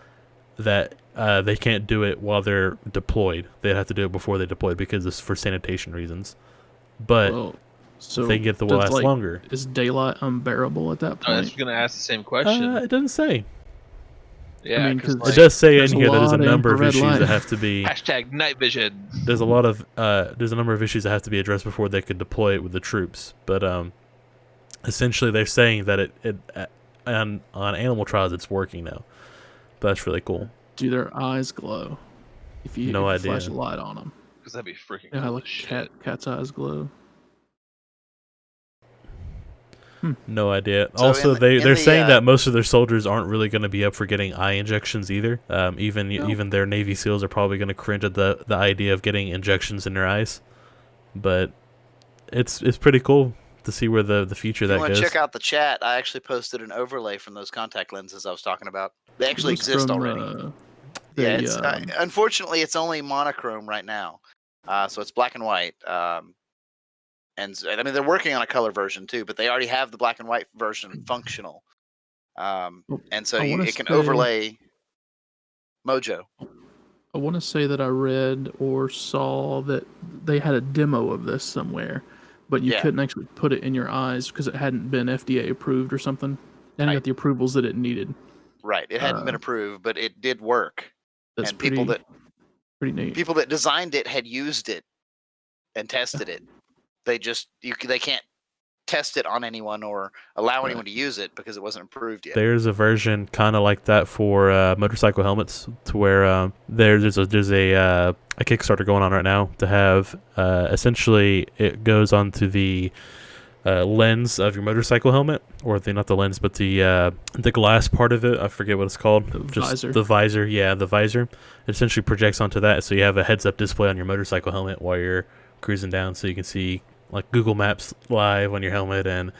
S1: that they can't do it while they're deployed. They'd have to do it before they deploy because it's for sanitation reasons. But
S3: so
S1: they get the last longer.
S3: Is daylight unbearable at that point?
S2: I was going to ask the same question.
S1: It doesn't say.
S2: Yeah,
S3: I mean,
S2: because
S1: it does say in
S3: there's a
S1: here that there's a
S3: lot of
S1: number of
S3: infrared
S1: issues
S3: light.
S1: that have to be.
S2: hashtag night vision.
S1: There's a number of issues that have to be addressed before they could deploy it with the troops. But essentially, they're saying that on animal trials it's working now. But that's really cool.
S3: Do their eyes glow if you flash a light on them?
S2: Because that'd be freaking
S3: Yeah,
S2: cool
S3: like
S2: as shit.
S3: cat's eyes glow.
S1: No idea.
S4: So
S1: Also, they're saying that most of their soldiers aren't really going to be up for getting eye injections either. Even their Navy SEALs are probably going to cringe at the idea of getting injections in their eyes. But it's pretty cool to see where the future that goes.
S4: If you want to check out the chat, I actually posted an overlay from those contact lenses I was talking about. They actually exist already. Unfortunately, it's only monochrome right now. So it's black and white. And I mean, they're working on a color version too, but they already have the black and white version functional. And so it can overlay Mojo.
S3: I want to say that I read or saw that they had a demo of this somewhere, but you couldn't actually put it in your eyes because it hadn't been FDA approved or something. And it got the approvals that it needed.
S4: Right. It hadn't been approved, but it did work.
S3: That's
S4: and
S3: pretty neat.
S4: People that designed it had used it and tested it. They can't test it on anyone or allow anyone to use it because it wasn't approved yet.
S1: There's a version kind of like that for motorcycle helmets, to where there's a Kickstarter going on right now to have essentially it goes onto the lens of your motorcycle helmet, or not the lens, but the glass part of it. I forget what it's called.
S3: Visor.
S1: The visor. Yeah, the visor. It essentially projects onto that, so you have a heads-up display on your motorcycle helmet while you're cruising down, so you can see like Google Maps live on your helmet and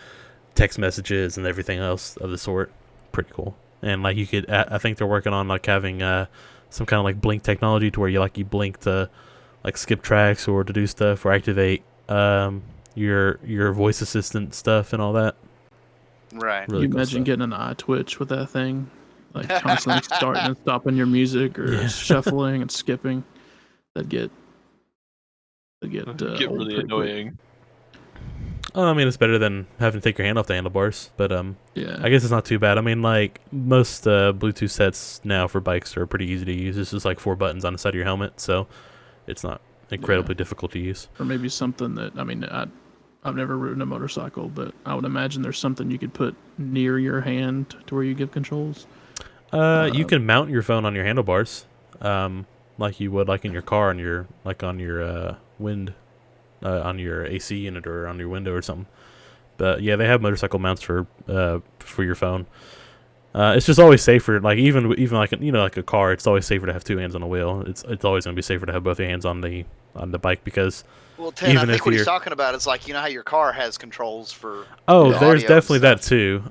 S1: text messages and everything else of the sort. Pretty cool. And like you could, I think they're working on like having some kind of like blink technology to where you blink to like skip tracks or to do stuff or activate your voice assistant stuff and all that.
S4: Right.
S1: Really
S3: you
S1: cool
S3: imagine
S1: stuff.
S3: getting an eye twitch with that thing, like constantly starting and stopping your music or shuffling and skipping. That'd get
S2: really annoying.
S1: Oh, I mean, it's better than having to take your hand off the handlebars, but I
S3: Yeah.
S1: guess it's not too bad. I mean, like most Bluetooth sets now for bikes are pretty easy to use. It's just like 4 buttons on the side of your helmet, so it's not incredibly difficult to use.
S3: Or maybe something that, I mean, I've never ridden a motorcycle, but I would imagine there's something you could put near your hand to where you give controls.
S1: You can mount your phone on your handlebars, like you would like in your car on your wind, on your AC unit or on your window or something. But yeah, they have motorcycle mounts for your phone. It's just always safer. Like even like like a car, it's always safer to have 2 hands on the wheel. It's always going to be safer to have both your hands on the bike because.
S4: Well, Ten, I think what he's talking about is like how your car has controls for.
S1: There's definitely that too.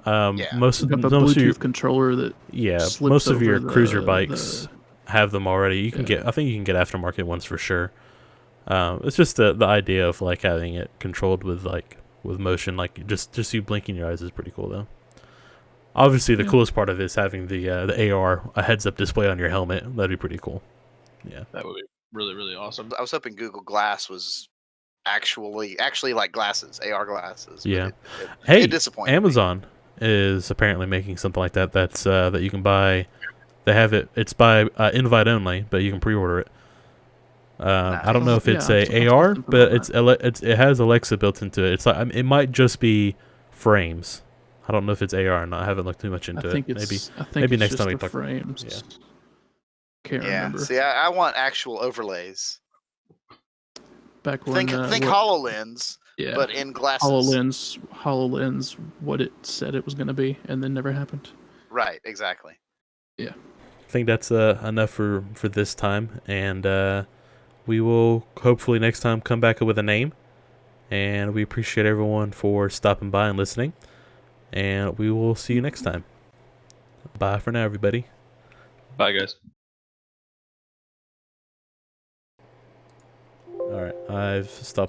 S1: Most
S3: You have a
S1: of
S3: Bluetooth
S1: your
S3: controller that
S1: most
S3: slips
S1: of your
S3: over
S1: cruiser bikes have them already. You can
S3: Yeah.
S1: I think you can get aftermarket ones for sure. It's just the idea of like having it controlled with motion, like just you blinking your eyes is pretty cool though. Obviously, the coolest part of it is having the AR, a heads-up display on your helmet. That'd be pretty cool. Yeah,
S2: That would be really, really awesome.
S4: I was hoping Google Glass was actually like glasses, AR glasses.
S1: Yeah.
S4: It disappointed me.
S1: Amazon is apparently making something like that. That's that you can buy. They have it. It's by invite only, but you can pre-order it. I don't know if it's a AR, but it has Alexa built into it. It's like it might just be frames. I don't know if it's AR or not. I haven't looked too much into it. Maybe next time we talk.
S3: Frames.
S1: Yeah.
S3: Can't remember.
S4: See, I want actual overlays.
S3: Back when
S4: Think HoloLens, but in glasses.
S3: HoloLens, what it said it was going to be, and then never happened.
S4: Right, exactly.
S3: Yeah.
S1: I think that's enough for this time, and we will hopefully next time come back with a name. And we appreciate everyone for stopping by and listening. And we will see you next time. Bye for now, everybody.
S2: Bye, guys.
S1: All right, I've stopped.